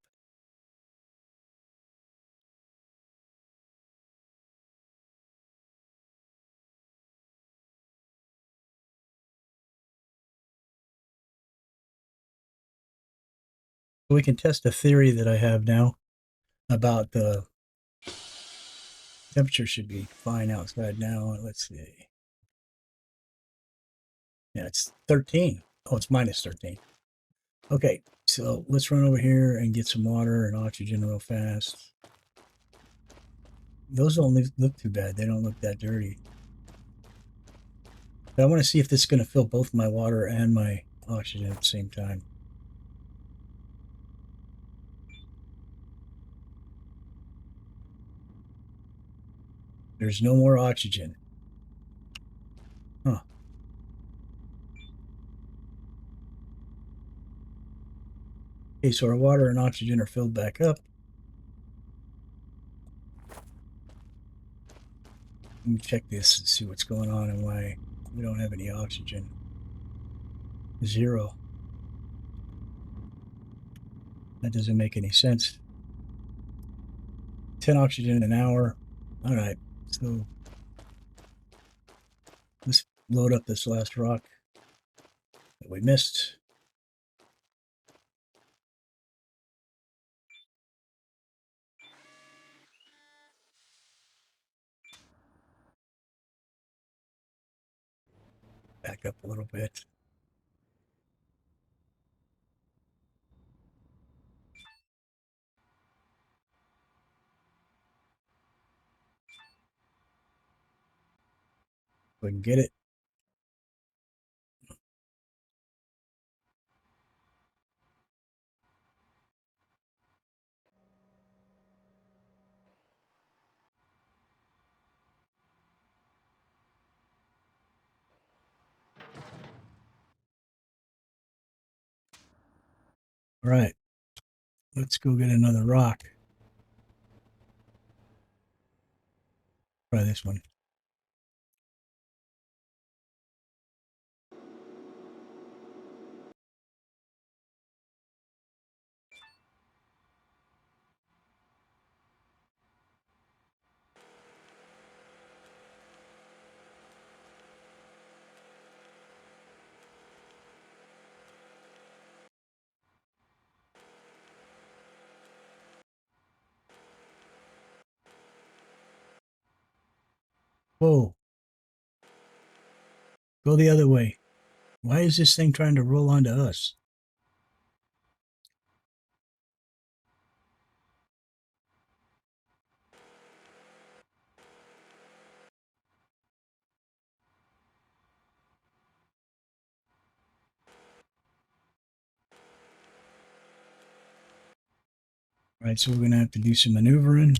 We can test a theory that I have now about the temperature should be fine outside now. Let's see. Yeah, it's 13. Oh, it's minus 13. Okay, so let's run over here and get some water and oxygen real fast. Those don't look too bad. They don't look that dirty. But I want to see if this is going to fill both my water and my oxygen at the same time. There's no more oxygen. Huh. Okay, so our water and oxygen are filled back up. Let me check this and see what's going on and why we don't have any oxygen. 0. That doesn't make any sense. 10 oxygen an hour. All right, so let's load up this last rock that we missed. Back up a little bit. We can get it. All right, let's go get another rock. Try this one. Whoa, go the other way. Why is this thing trying to roll onto us? All right, so we're going to have to do some maneuvering.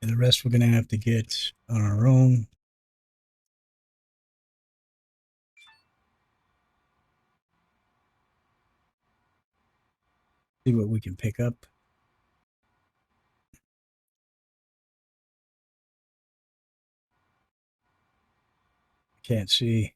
And the rest we're going to have to get on our own. See what we can pick up. Can't see.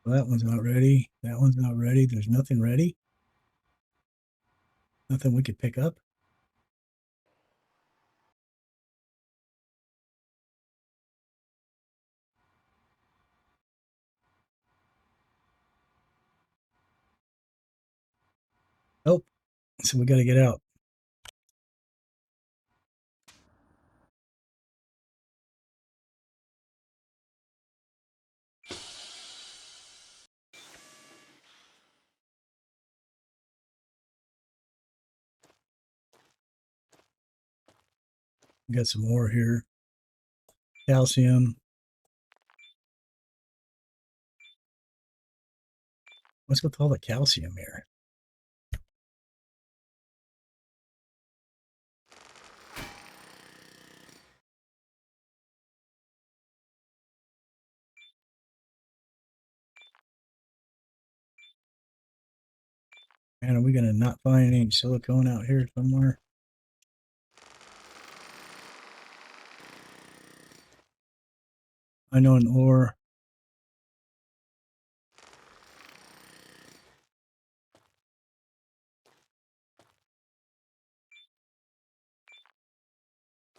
Well, that one's not ready. That one's not ready. There's nothing ready. Nothing we could pick up. Nope. So we got to get out. We got some more here. Calcium. What's with all the calcium here? Man, are we going to not find any silicone out here somewhere? I know an ore.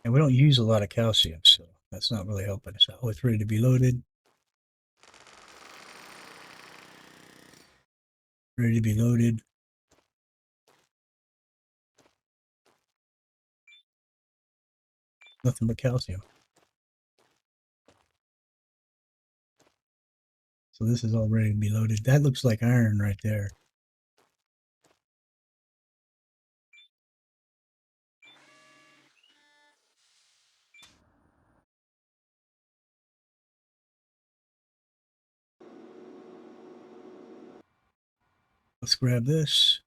And we don't use a lot of calcium, so that's not really helping us out. Oh, it's ready to be loaded. Ready to be loaded. Nothing but calcium. So this is all ready to be loaded. That looks like iron right there. Let's grab this.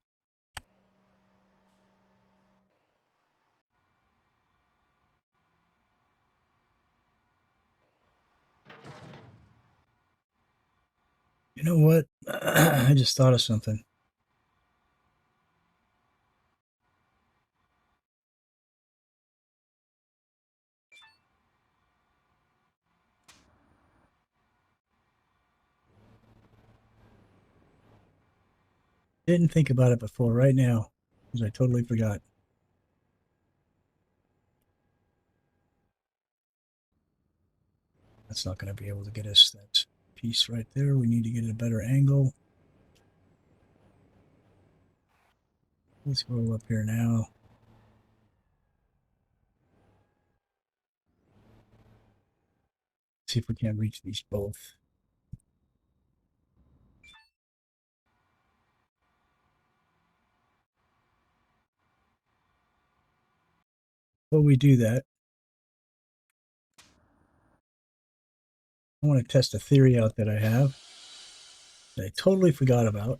You know what? I just thought of something. Didn't think about it before right now because I totally forgot. That's not going to be able to get us that piece right there. We need to get a better angle. Let's go up here now. See if we can't reach these both. Before we do that, I want to test a theory out that I have that I totally forgot about.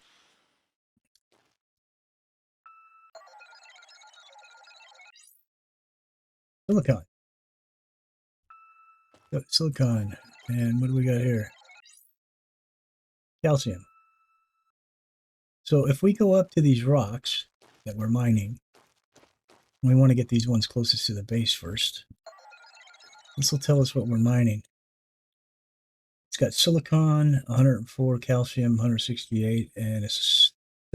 Silicon. Silicon. And what do we got here? Calcium. So if we go up to these rocks that we're mining, we want to get these ones closest to the base first. This will tell us what we're mining. It's got silicon, 104, calcium, 168, and a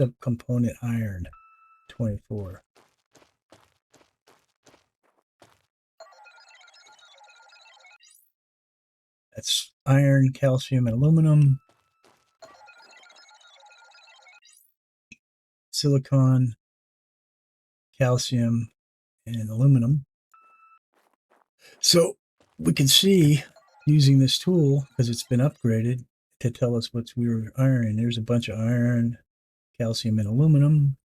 subcomponent iron, 24. That's iron, calcium, and aluminum. Silicon, calcium, and aluminum. So we can see using this tool, because it's been upgraded, to tell us what we were ironing. There's a bunch of iron, calcium, and aluminum.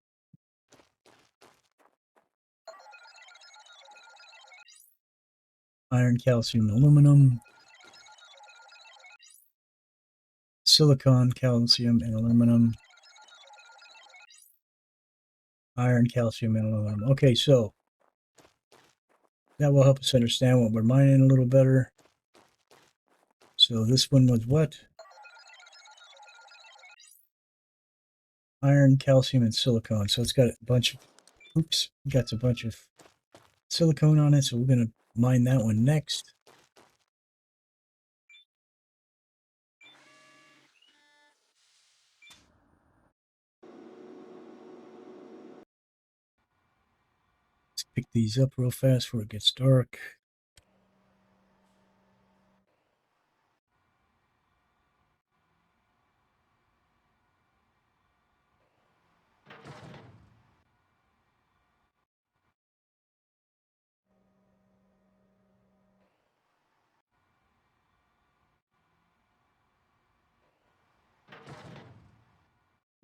Iron, calcium, and aluminum. Silicon, calcium, and aluminum. Iron, calcium, and aluminum. Okay, so that will help us understand what we're mining a little better. So this one was what? Iron, calcium, and silicon. So it's got a bunch of, oops, got a bunch of silicone on it. So we're going to mine that one next. Let's pick these up real fast before it gets dark.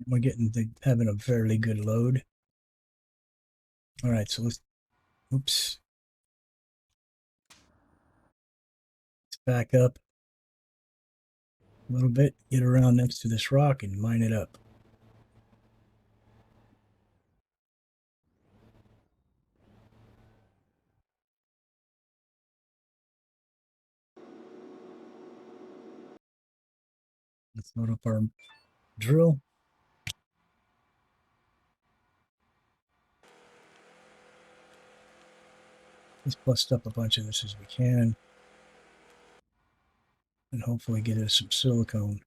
We're having a fairly good load. All right, so let's, oops. back up a little bit, get around next to this rock and mine it up. Let's load up our drill. Let's bust up a bunch of this as we can. And hopefully get us some silicone.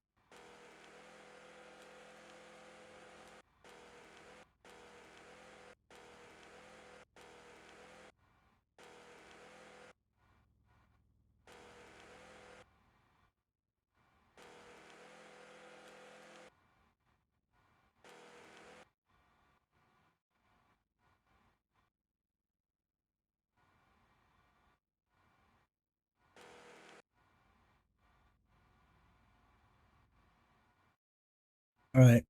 All right.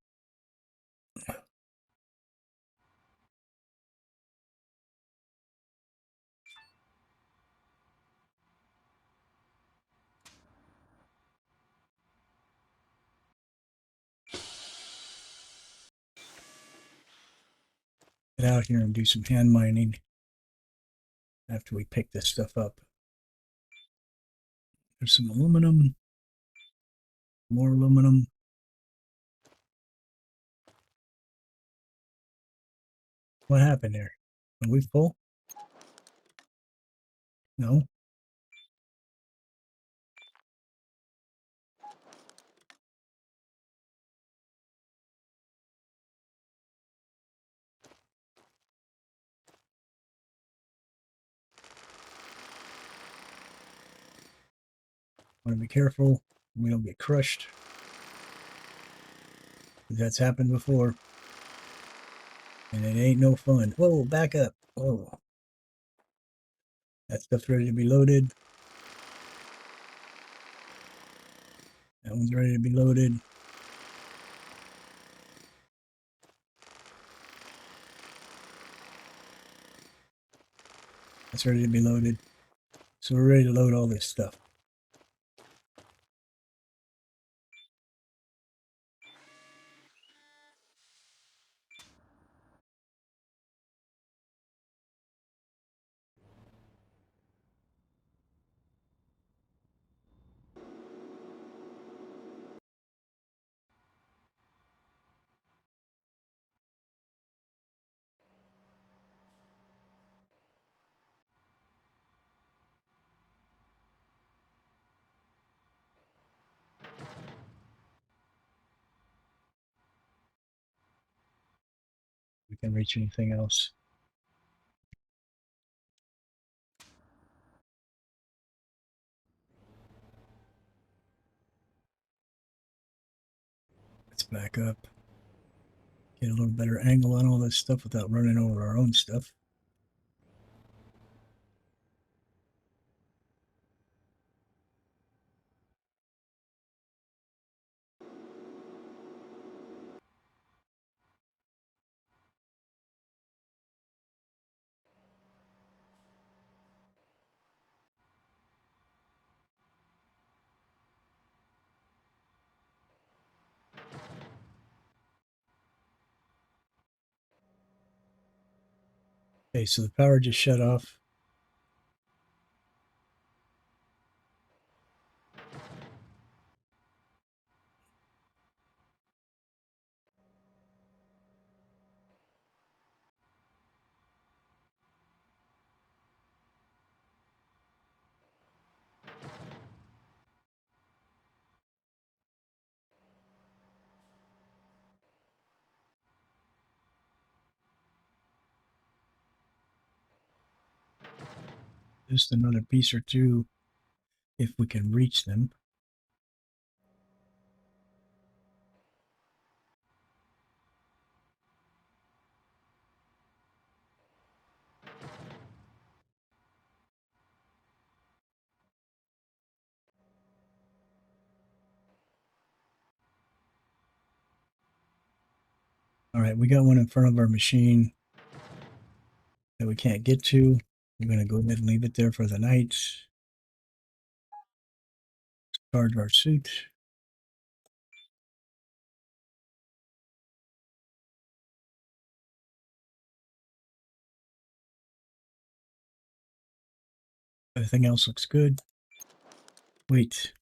Get out here and do some hand mining after we pick this stuff up. There's some aluminum, more aluminum. What happened there? Are we full? No. Want to be careful we don't get crushed. That's happened before. And it ain't no fun. Whoa, back up. Whoa. That stuff's ready to be loaded. That one's ready to be loaded. That's ready to be loaded. So we're ready to load all this stuff. We can reach anything else. Let's back up. Get a little better angle on all this stuff without running over our own stuff. Okay, so the power just shut off. Just another piece or two if we can reach them. All right, we got one in front of our machine that we can't get to. We're going to go ahead and leave it there for the night. Charge our suit. Everything else looks good. Wait.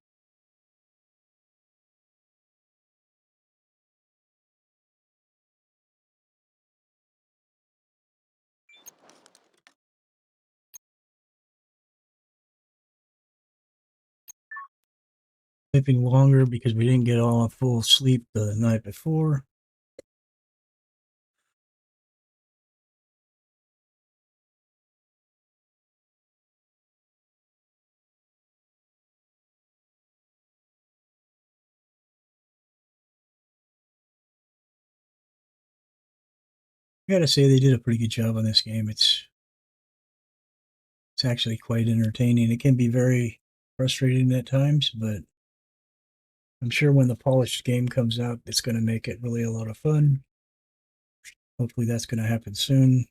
Sleeping longer because we didn't get all full sleep the night before. I gotta say they did a pretty good job on this game. It's actually quite entertaining. It can be very frustrating at times, but I'm sure when the polished game comes out, it's going to make it really a lot of fun. Hopefully that's going to happen soon.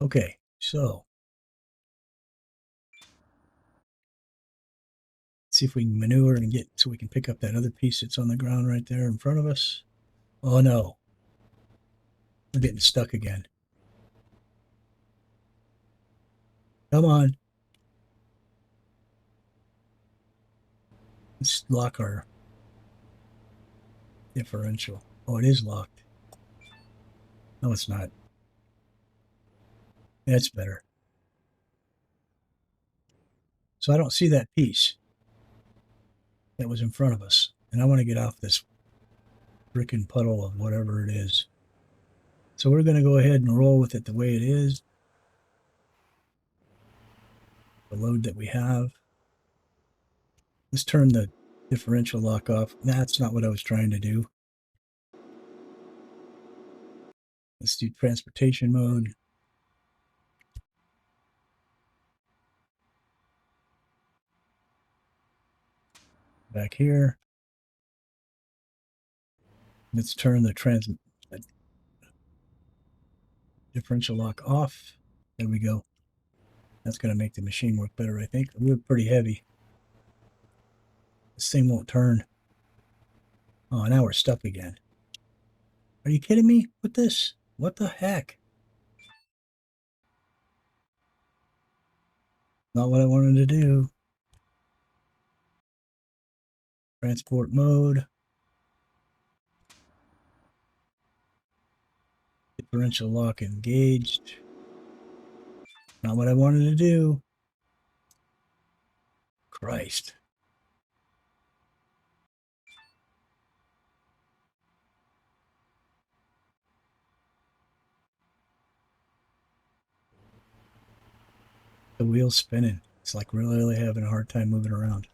Okay, so let's see if we can maneuver and get so we can pick up that other piece that's on the ground right there in front of us. Oh no, we're getting stuck again. Come on. Let's lock our differential. Oh, it is locked. No, it's not. That's better. So I don't see that piece that was in front of us. And I want to get off this freaking puddle of whatever it is. So we're going to go ahead and roll with it the way it is. The load that we have. Let's turn the differential lock off. That's not what I was trying to do. Let's do transportation mode. Back here. Let's turn the differential lock off. There we go. That's going to make the machine work better, I think. We're pretty heavy. This thing won't turn. Oh, now we're stuck again. Are you kidding me with this? What the heck? Not what I wanted to do. Transport mode. Differential lock engaged. Not what I wanted to do. Christ. The wheel's spinning. It's like really having a hard time moving around.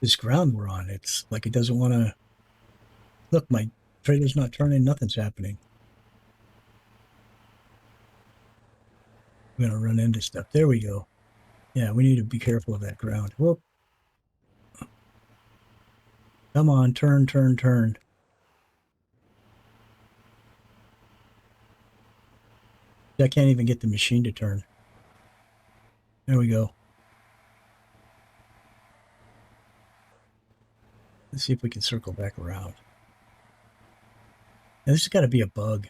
This ground we're on, it's like it doesn't want to. Look, my trailer's not turning. Nothing's happening. I'm going to run into stuff. There we go. Yeah, we need to be careful of that ground. Whoop. Come on, turn, turn, turn. I can't even get the machine to turn. There we go. Let's see if we can circle back around. Now, this has got to be a bug.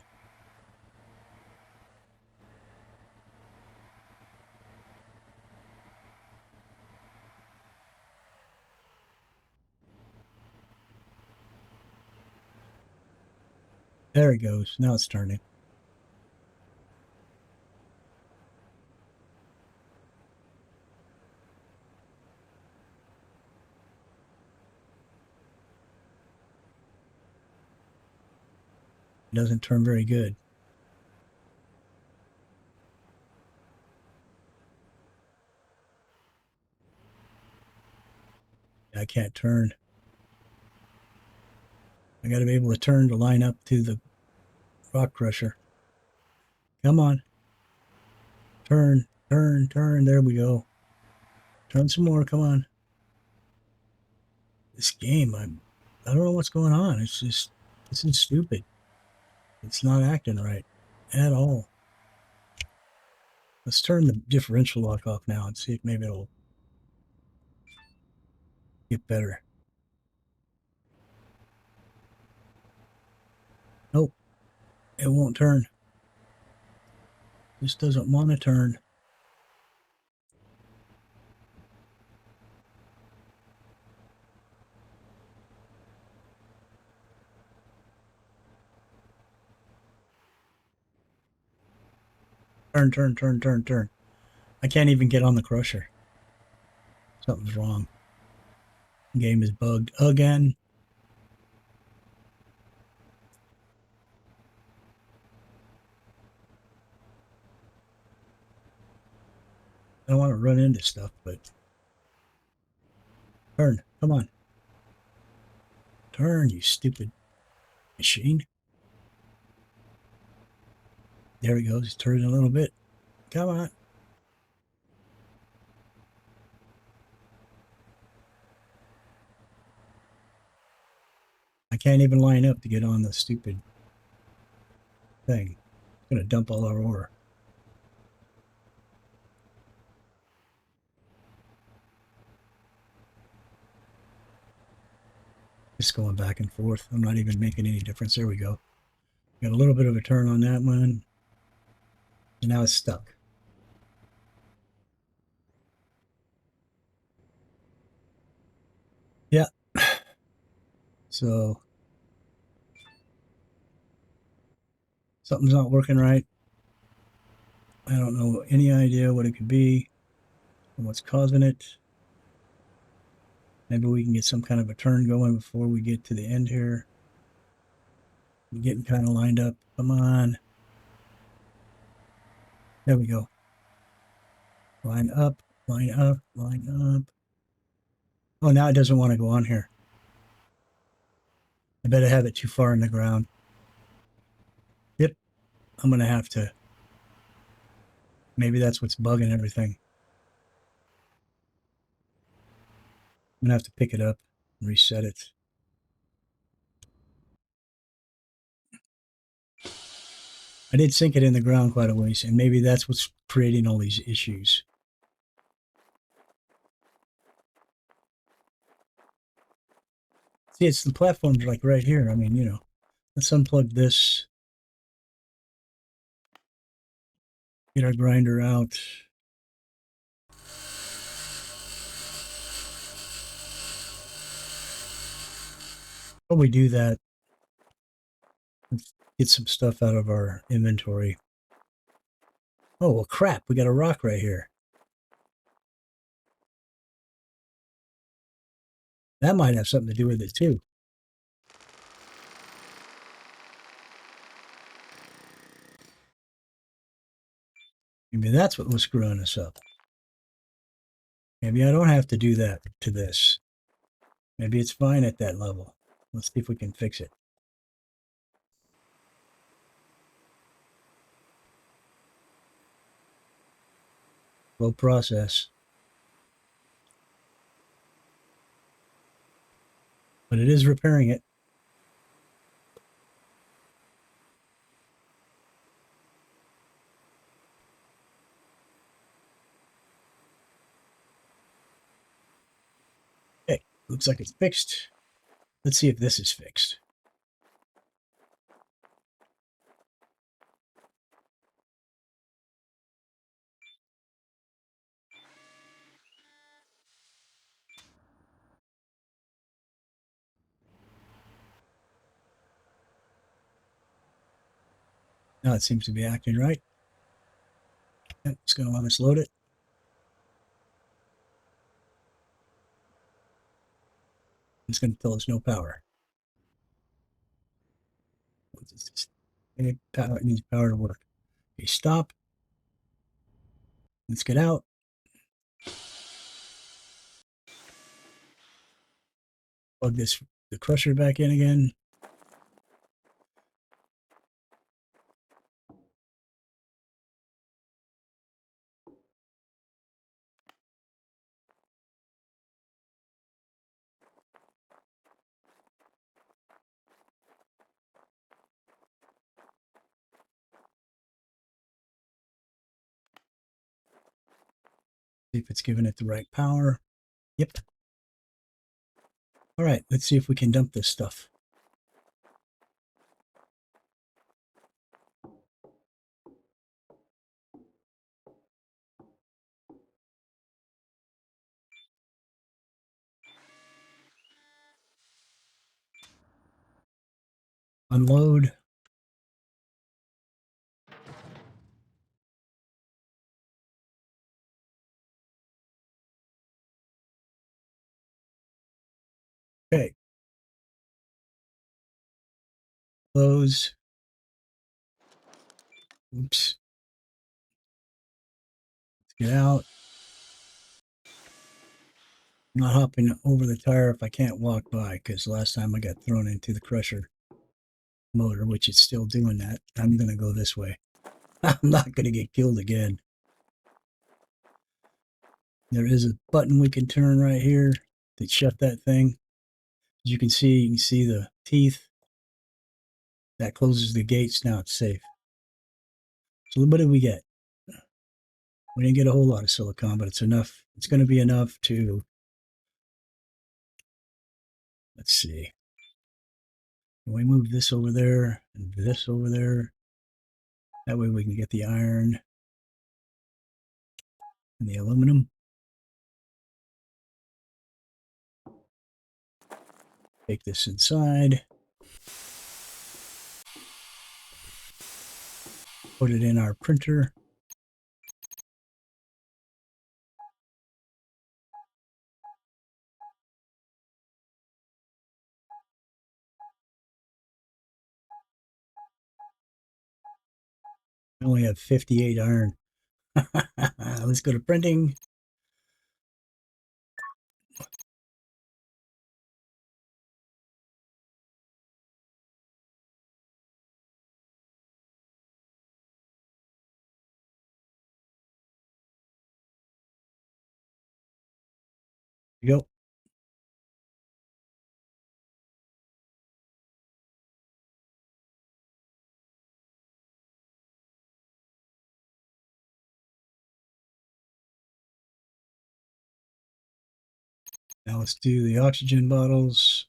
There it goes. Now it's turning. It doesn't turn very good. I can't turn. I got to be able to turn to line up to the rock crusher. Come on. Turn, turn, turn. There we go. Turn some more. Come on. This game, I don't know what's going on. It's just, this is stupid. It's not acting right at all. Let's turn the differential lock off now and see if maybe it'll get better. Nope, it won't turn. This doesn't want to turn. Turn, turn, turn, turn, turn. I can't even get on the crusher. Something's wrong. The game is bugged again. I don't want to run into stuff, but turn. Come on. Turn, you stupid machine. There he goes. He's turning a little bit. Come on. I can't even line up to get on the stupid thing. It's going to dump all our ore. Just going back and forth. I'm not even making any difference. There we go. Got a little bit of a turn on that one. And now it's stuck. Yeah. So something's not working right. I don't know any idea what it could be and what's causing it. Maybe we can get some kind of a turn going before we get to the end here. I'm getting kind of lined up. Come on. There we go. Line up, line up, line up. Oh, now it doesn't want to go on here. I better have it too far in the ground. Yep. I'm going to have to. Maybe that's what's bugging everything. I'm going to have to pick it up and reset it. I did sink it in the ground quite a ways, and maybe that's what's creating all these issues. See, it's the platforms like right here. I mean, let's unplug this. Get our grinder out. While we do that, let's get some stuff out of our inventory. Oh, well, crap. We got a rock right here. That might have something to do with it, too. Maybe that's what was screwing us up. Maybe I don't have to do that to this. Maybe it's fine at that level. Let's see if we can fix it. Slow process. But it is repairing it. Okay, looks like it's fixed. Let's see if this is fixed. Now it seems to be acting right. Yep, it's going to let us load it. It's going to tell us no power. It needs power to work. Okay, stop. Let's get out. Plug the crusher back in again. See if it's giving it the right power. Yep. All right, let's see if we can dump this stuff. Unload. Okay. Close. Oops. Let's get out. I'm not hopping over the tire if I can't walk by, because last time I got thrown into the crusher motor, which is still doing that. I'm going to go this way. I'm not going to get killed again. There is a button we can turn right here to shut that thing. As you can see the teeth. That closes the gates. Now it's safe. So what did we get? We didn't get a whole lot of silicon, but it's enough. It's going to be enough to, let's see. Can we move this over there and this over there? That way we can get the iron and the aluminum. Take this inside. Put it in our printer. I only have 58 iron. Let's go to printing. Here we go. Now let's do the oxygen bottles.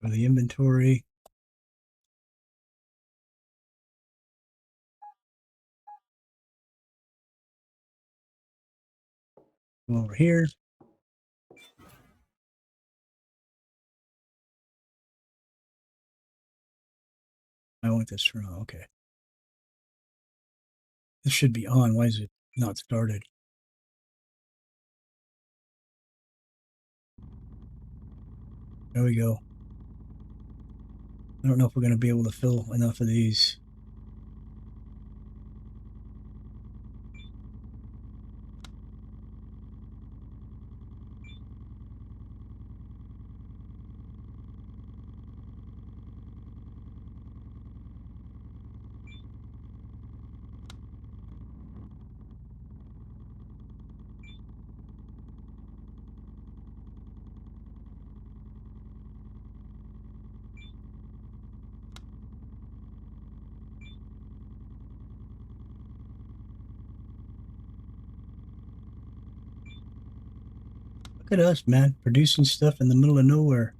For the inventory. Go over here. I want this to run. Okay. This should be on. Why is it not started? There we go. I don't know if we're going to be able to fill enough of these. Look at us, man, producing stuff in the middle of nowhere.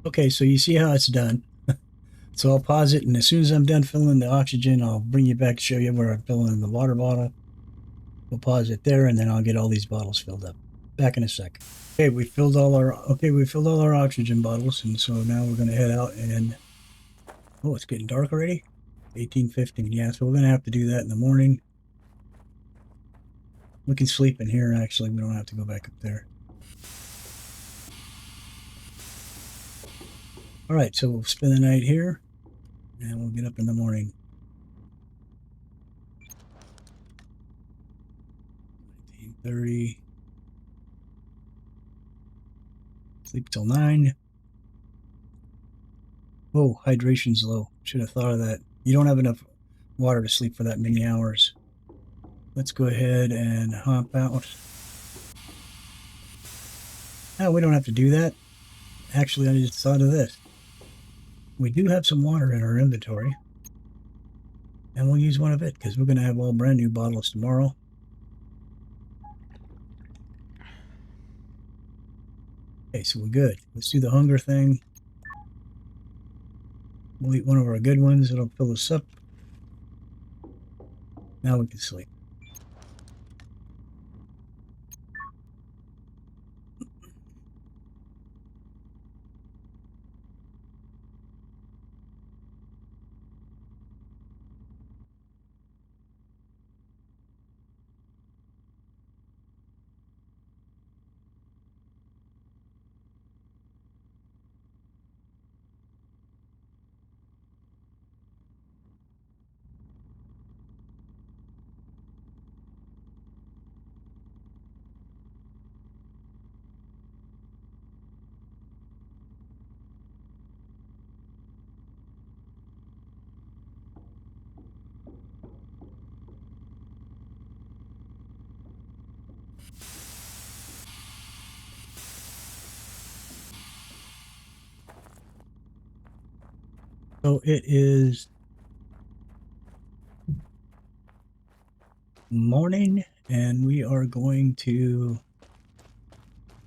Okay, so you see how it's done. So I'll pause it, and as soon as I'm done filling the oxygen, I'll bring you back to show you where I'm filling the water bottle. We'll pause it there, and then I'll get all these bottles filled up. Back in a sec. Okay, we filled all our oxygen bottles, and so now we're gonna head out and oh, it's getting dark already. 18:15. Yeah, so we're gonna have to do that in the morning. We can sleep in here, actually. We don't have to go back up there. All right, so we'll spend the night here, and we'll get up in the morning. 19:30. Sleep till 9. Oh, hydration's low. Should have thought of that. You don't have enough water to sleep for that many hours. Let's go ahead and hop out. No, we don't have to do that. Actually, I just thought of this. We do have some water in our inventory. And we'll use one of it because we're going to have all brand new bottles tomorrow. Okay, so we're good. Let's do the hunger thing. We'll eat one of our good ones. It'll fill us up. Now we can sleep. So it is morning, and we are going to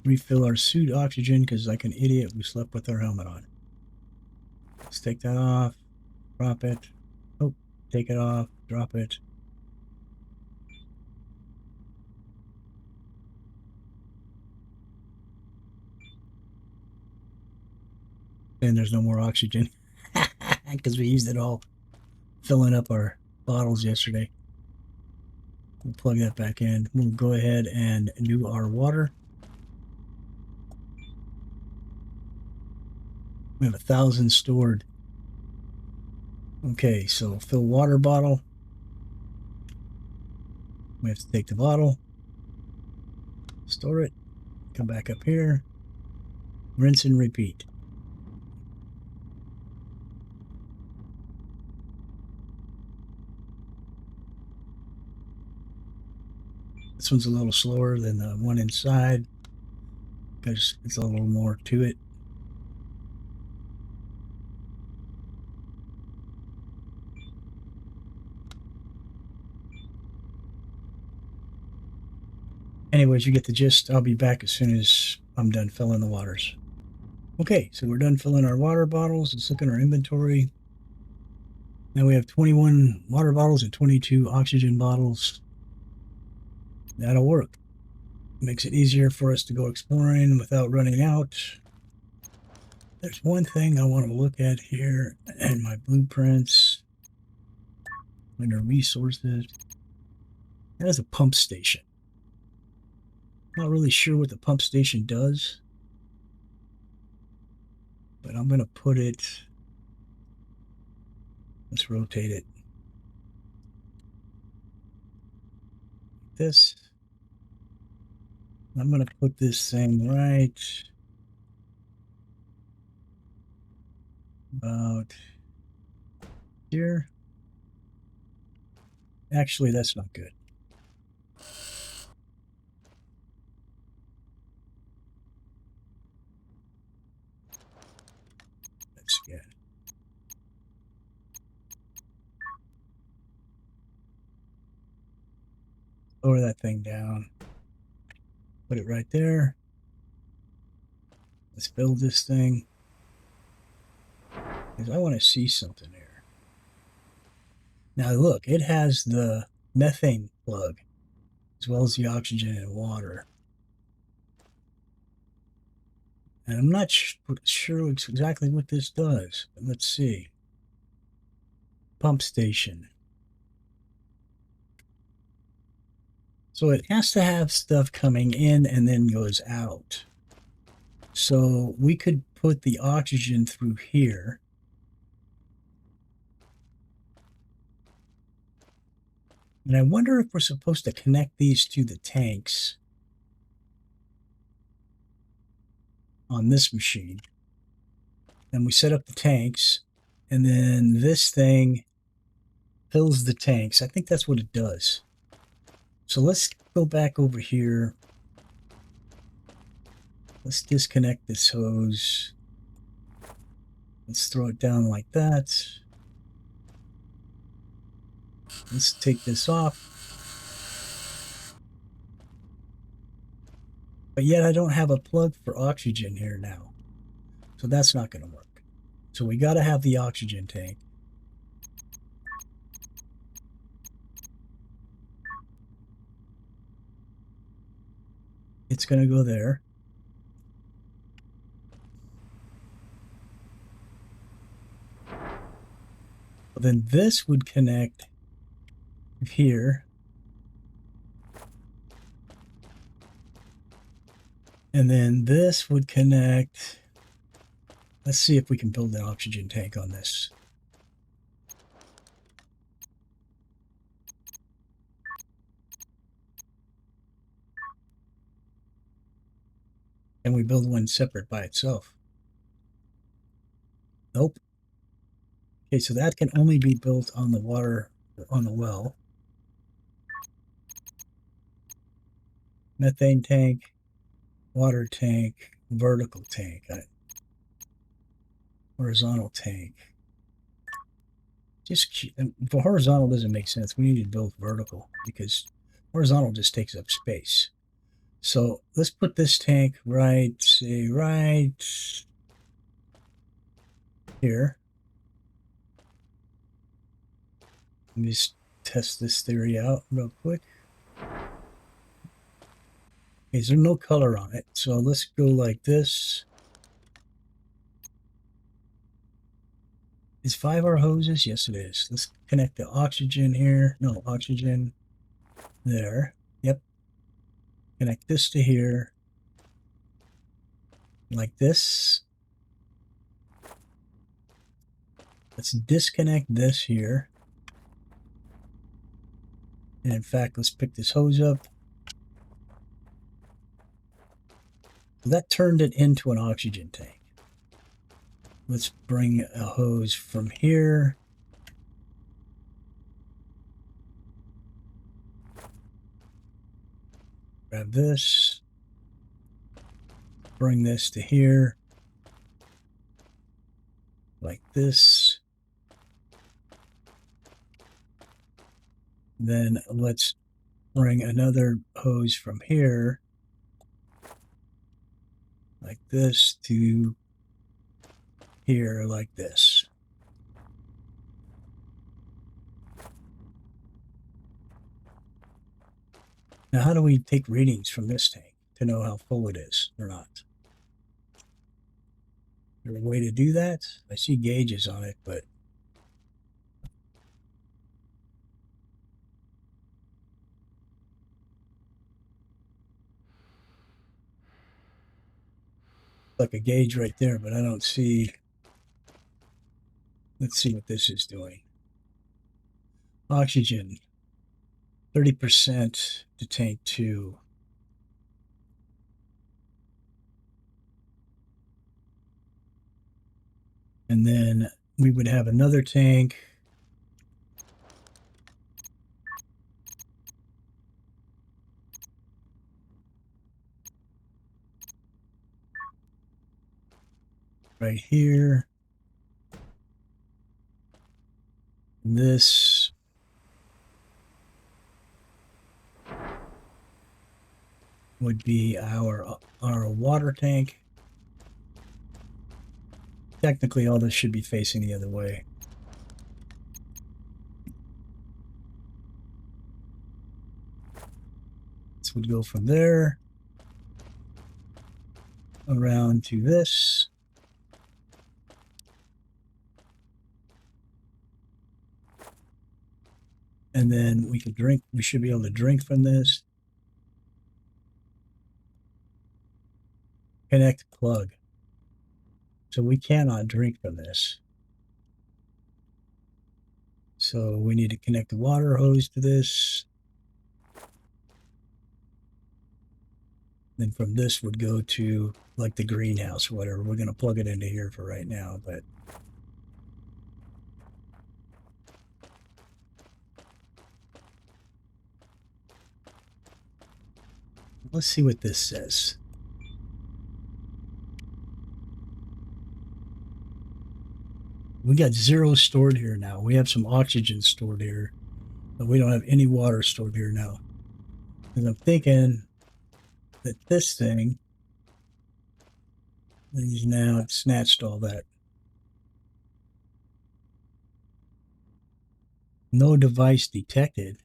refill our suit oxygen because, like an idiot, we slept with our helmet on. Let's take that off, drop it. Oh, take it off, drop it. And there's no more oxygen because we used it all filling up our bottles yesterday. We'll plug that back in. We'll go ahead and do our water. We have 1,000 stored. Okay, so fill water bottle. We have to take the bottle, store it, come back up here, rinse and repeat. This one's a little slower than the one inside because it's a little more to it. Anyways, you get the gist. I'll be back as soon as I'm done filling the waters. Okay, so we're done filling our water bottles. Let's look at our inventory. Now we have 21 water bottles and 22 oxygen bottles. That'll work. Makes it easier for us to go exploring without running out. There's one thing I want to look at here in my blueprints. Under resources. That is a pump station. Not really sure what the pump station does, but I'm going to put it, let's rotate it. This. I'm going to put this thing right about here. Actually, that's not good. That's good. Lower that thing down. Put it right there. Let's build this thing. Because I want to see something here. Now look, it has the methane plug as well as the oxygen and water. And I'm not sure exactly what this does. But let's see. Pump station. So it has to have stuff coming in and then goes out. So we could put the oxygen through here. And I wonder if we're supposed to connect these to the tanks on this machine. And we set up the tanks, and then this thing fills the tanks. I think that's what it does. So let's go back over here. Let's disconnect this hose. Let's throw it down like that. Let's take this off. But yet I don't have a plug for oxygen here now. So that's not going to work. So we got to have the oxygen tank. It's going to go there. Then this would connect here. And then this would connect. Let's see if we can build an oxygen tank on this. And we build one separate by itself. Nope. Okay, so that can only be built on the water, on the well. Methane tank, water tank, vertical tank, horizontal tank. Just for horizontal doesn't make sense. We need to build vertical because horizontal just takes up space. So let's put this tank right, say right here. Let me just test this theory out real quick. Okay, there's no color on it. So let's go like this. Is 5 our hoses? Yes, it is. Let's connect the oxygen here. No, oxygen there. Yep. Connect this to here. Like this. Let's disconnect this here. And in fact, let's pick this hose up. So that turned it into an oxygen tank. Let's bring a hose from here. Grab this. Bring this to here. Like this. Then let's bring another hose from here. Like this to here, like this. Now, how do we take readings from this tank to know how full it is or not? Is there a way to do that? I see gauges on it, but like a gauge right there, but I don't see. Let's see what this is doing. Oxygen, 30% to tank 2. And then we would have another tank. Right here. This would be our water tank. Technically, all this should be facing the other way. This would go from there around to this. And then we could drink. We should be able to drink from this. Connect plug. So we cannot drink from this. So we need to connect the water hose to this. Then from this would go to like the greenhouse or whatever. We're going to plug it into here for right now, but let's see what this says. We got 0 stored here now. We have some oxygen stored here, but we don't have any water stored here now. And I'm thinking that this thing is now snatched all that. No device detected.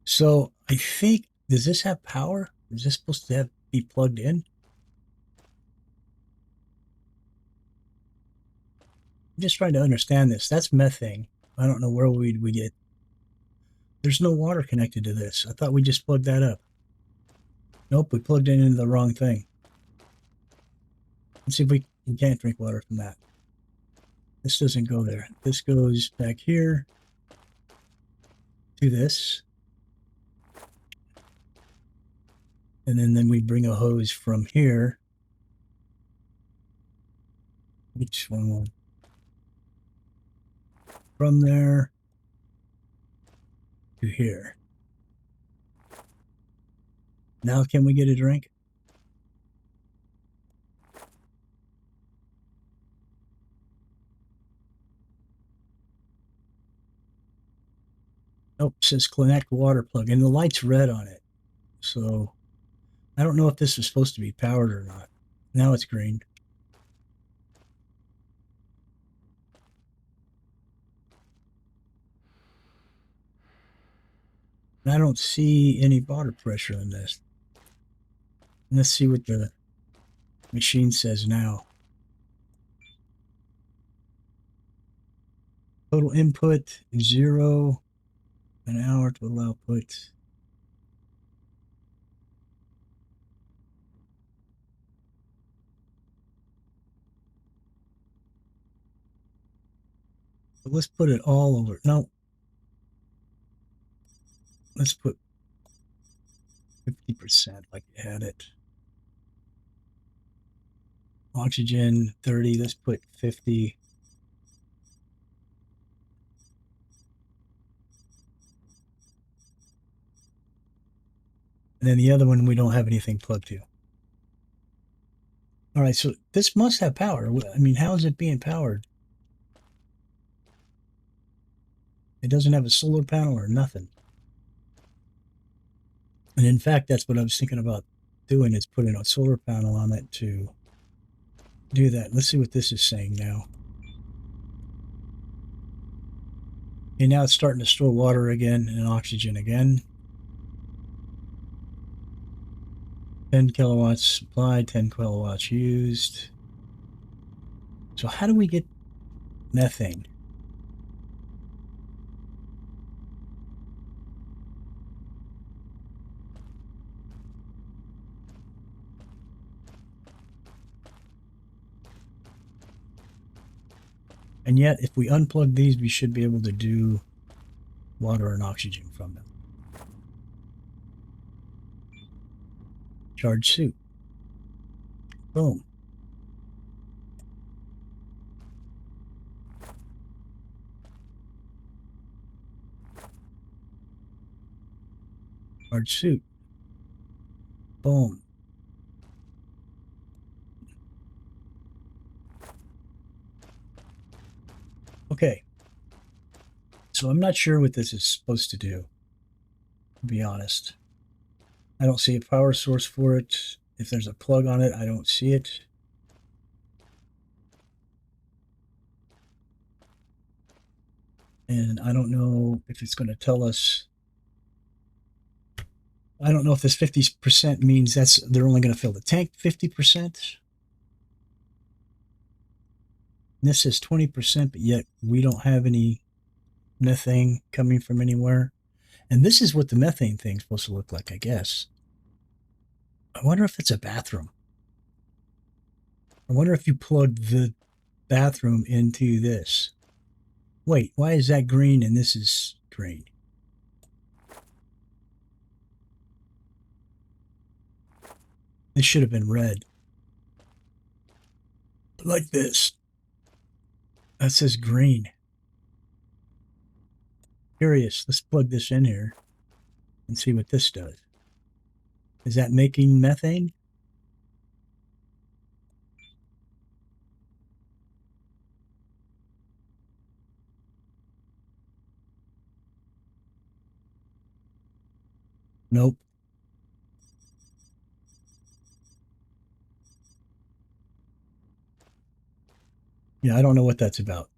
So I think, does this have power? Is this supposed to be plugged in? I'm just trying to understand this. That's methane. I don't know where we get. There's no water connected to this. I thought we just plugged that up. Nope, we plugged it into the wrong thing. Let's see if we can't drink water from that. This doesn't go there. This goes back here to this. And then we bring a hose from here. Which one? From there to here. Now can we get a drink? Nope, it says connect water plug, and the light's red on it. So I don't know if this is supposed to be powered or not. Now it's green. And I don't see any water pressure in this. Let's see what the machine says now. Total input 0 an hour. Total output. So let's put it all over. No. Let's put 50% like it had it. Oxygen 30. Let's put 50. And then the other one we don't have anything plugged to. All right, so this must have power. I mean, how is it being powered? It doesn't have a solar panel or nothing. And in fact, that's what I was thinking about doing, is putting a solar panel on it to do that. Let's see what this is saying now. Okay, now it's starting to store water again and oxygen again. 10 kilowatts supplied, 10 kilowatts used. So how do we get methane? And yet, if we unplug these, we should be able to do water and oxygen from them. Charge suit. Boom. Charge suit. Boom. Okay. So I'm not sure what this is supposed to do, to be honest. I don't see a power source for it. If there's a plug on it, I don't see it. And I don't know if it's going to tell us. I don't know if this 50% means they're only going to fill the tank 50%. And this is 20%, but yet we don't have any methane coming from anywhere. And this is what the methane thing's supposed to look like, I guess. I wonder if it's a bathroom. I wonder if you plugged the bathroom into this. Wait, why is that green and this is green? This should have been red. Like this. That says green. Curious. Let's plug this in here and see what this does. Is that making methane? Nope. Yeah, I don't know what that's about.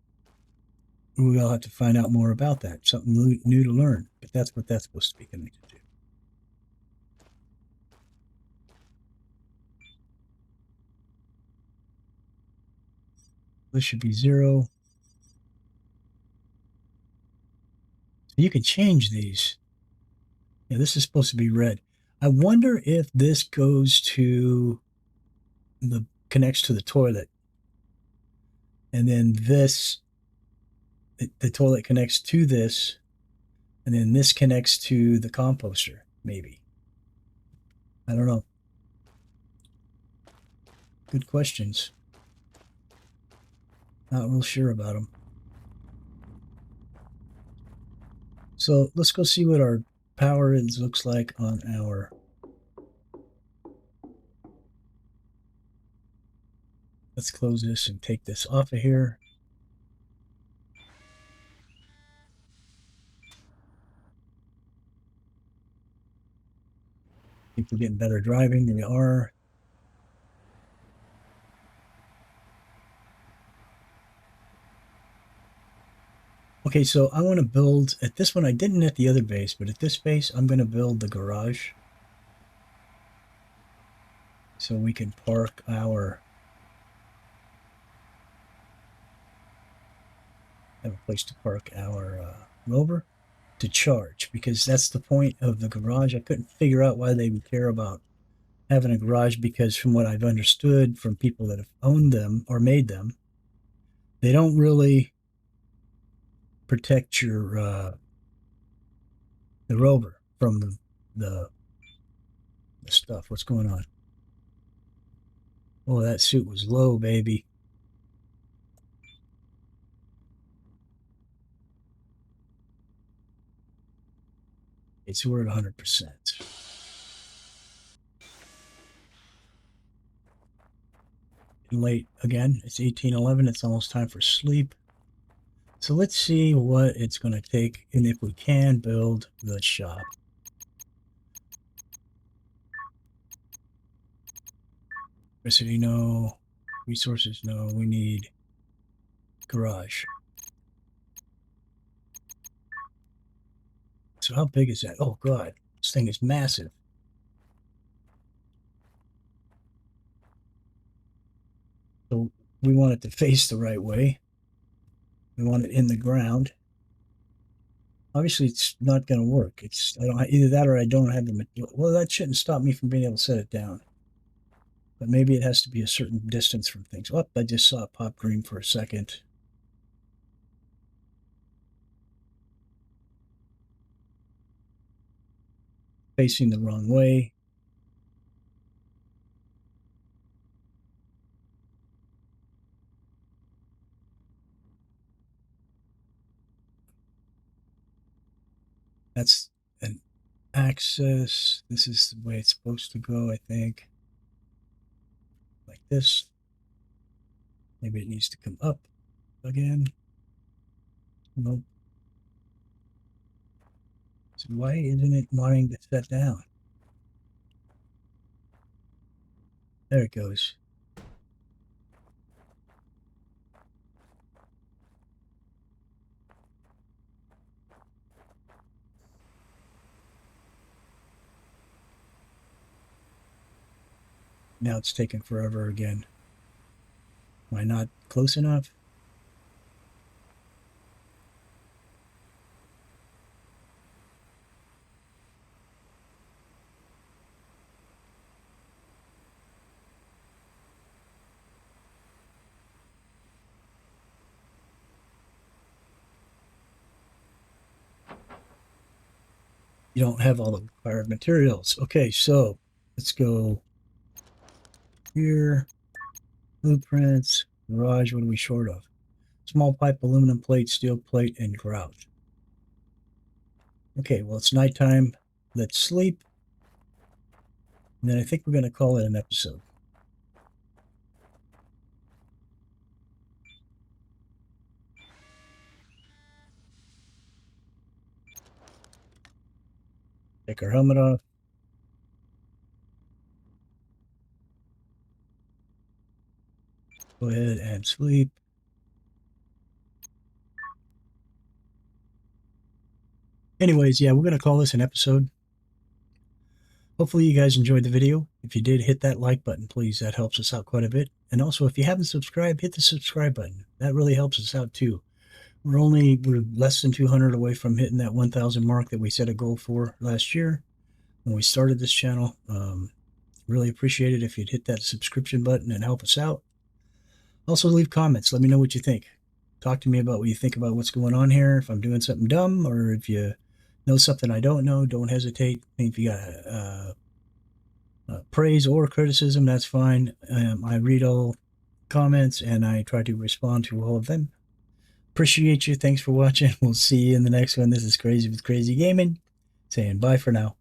We'll have to find out more about that. Something new to learn. But that's what that's supposed to be connected to. This should be 0. So you can change these. Yeah, this is supposed to be red. I wonder if this goes to the connects to the toilet. And then this, the toilet connects to this. And then this connects to the composter, maybe. I don't know. Good questions. Not real sure about them. So let's go see what our power looks like on our. Let's close this and take this off of here. I think we're getting better driving than we are. Okay, so I want to build at this one. I didn't at the other base, but at this base, I'm going to build the garage so we can park our. Have a place to park our rover to charge, because that's the point of the garage. I couldn't figure out why they would care about having a garage, because from what I've understood from people that have owned them or made them, they don't really protect your the rover from the stuff. What's going on? Oh, that suit was low, baby. It's we're at 100%. Late again. It's 18:11. It's almost time for sleep. So let's see what it's going to take and if we can build the shop. Electricity, no. Resources, no. We need garage. So how big is that? Oh, God. This thing is massive. So we want it to face the right way. We want it in the ground. Obviously, it's not going to work. It's I don't either that or I don't have the material. Well, that shouldn't stop me from being able to set it down. But maybe it has to be a certain distance from things. Oh, I just saw it pop green for a second. Facing the wrong way. That's an axis. This is the way it's supposed to go, I think. Like this. Maybe it needs to come up again. Nope. So why isn't it wanting to set down? There it goes. Now it's taking forever again. Am I not close enough? you don't have all the required materials. Okay, so let's go here. Blueprints, garage, what are we short of? Small pipe, aluminum plate, steel plate, and grout. Okay, well, it's nighttime. Let's sleep. And then I think we're going to call it an episode. Take our helmet off. Go ahead and sleep. Anyways, yeah, we're going to call this an episode. Hopefully you guys enjoyed the video. If you did, hit that like button, please. That helps us out quite a bit. And also, if you haven't subscribed, hit the subscribe button. That really helps us out too. We're less than 200 away from hitting that 1,000 mark that we set a goal for last year when we started this channel. Really appreciate it if you'd hit that subscription button and help us out. Also, leave comments. Let me know what you think. Talk to me about what you think about what's going on here. If I'm doing something dumb, or if you know something I don't know, don't hesitate. If you got praise or criticism, that's fine. I read all comments and I try to respond to all of them. Appreciate you. Thanks for watching. We'll see you in the next one. This is Crazy with Crazy Gaming, saying bye for now.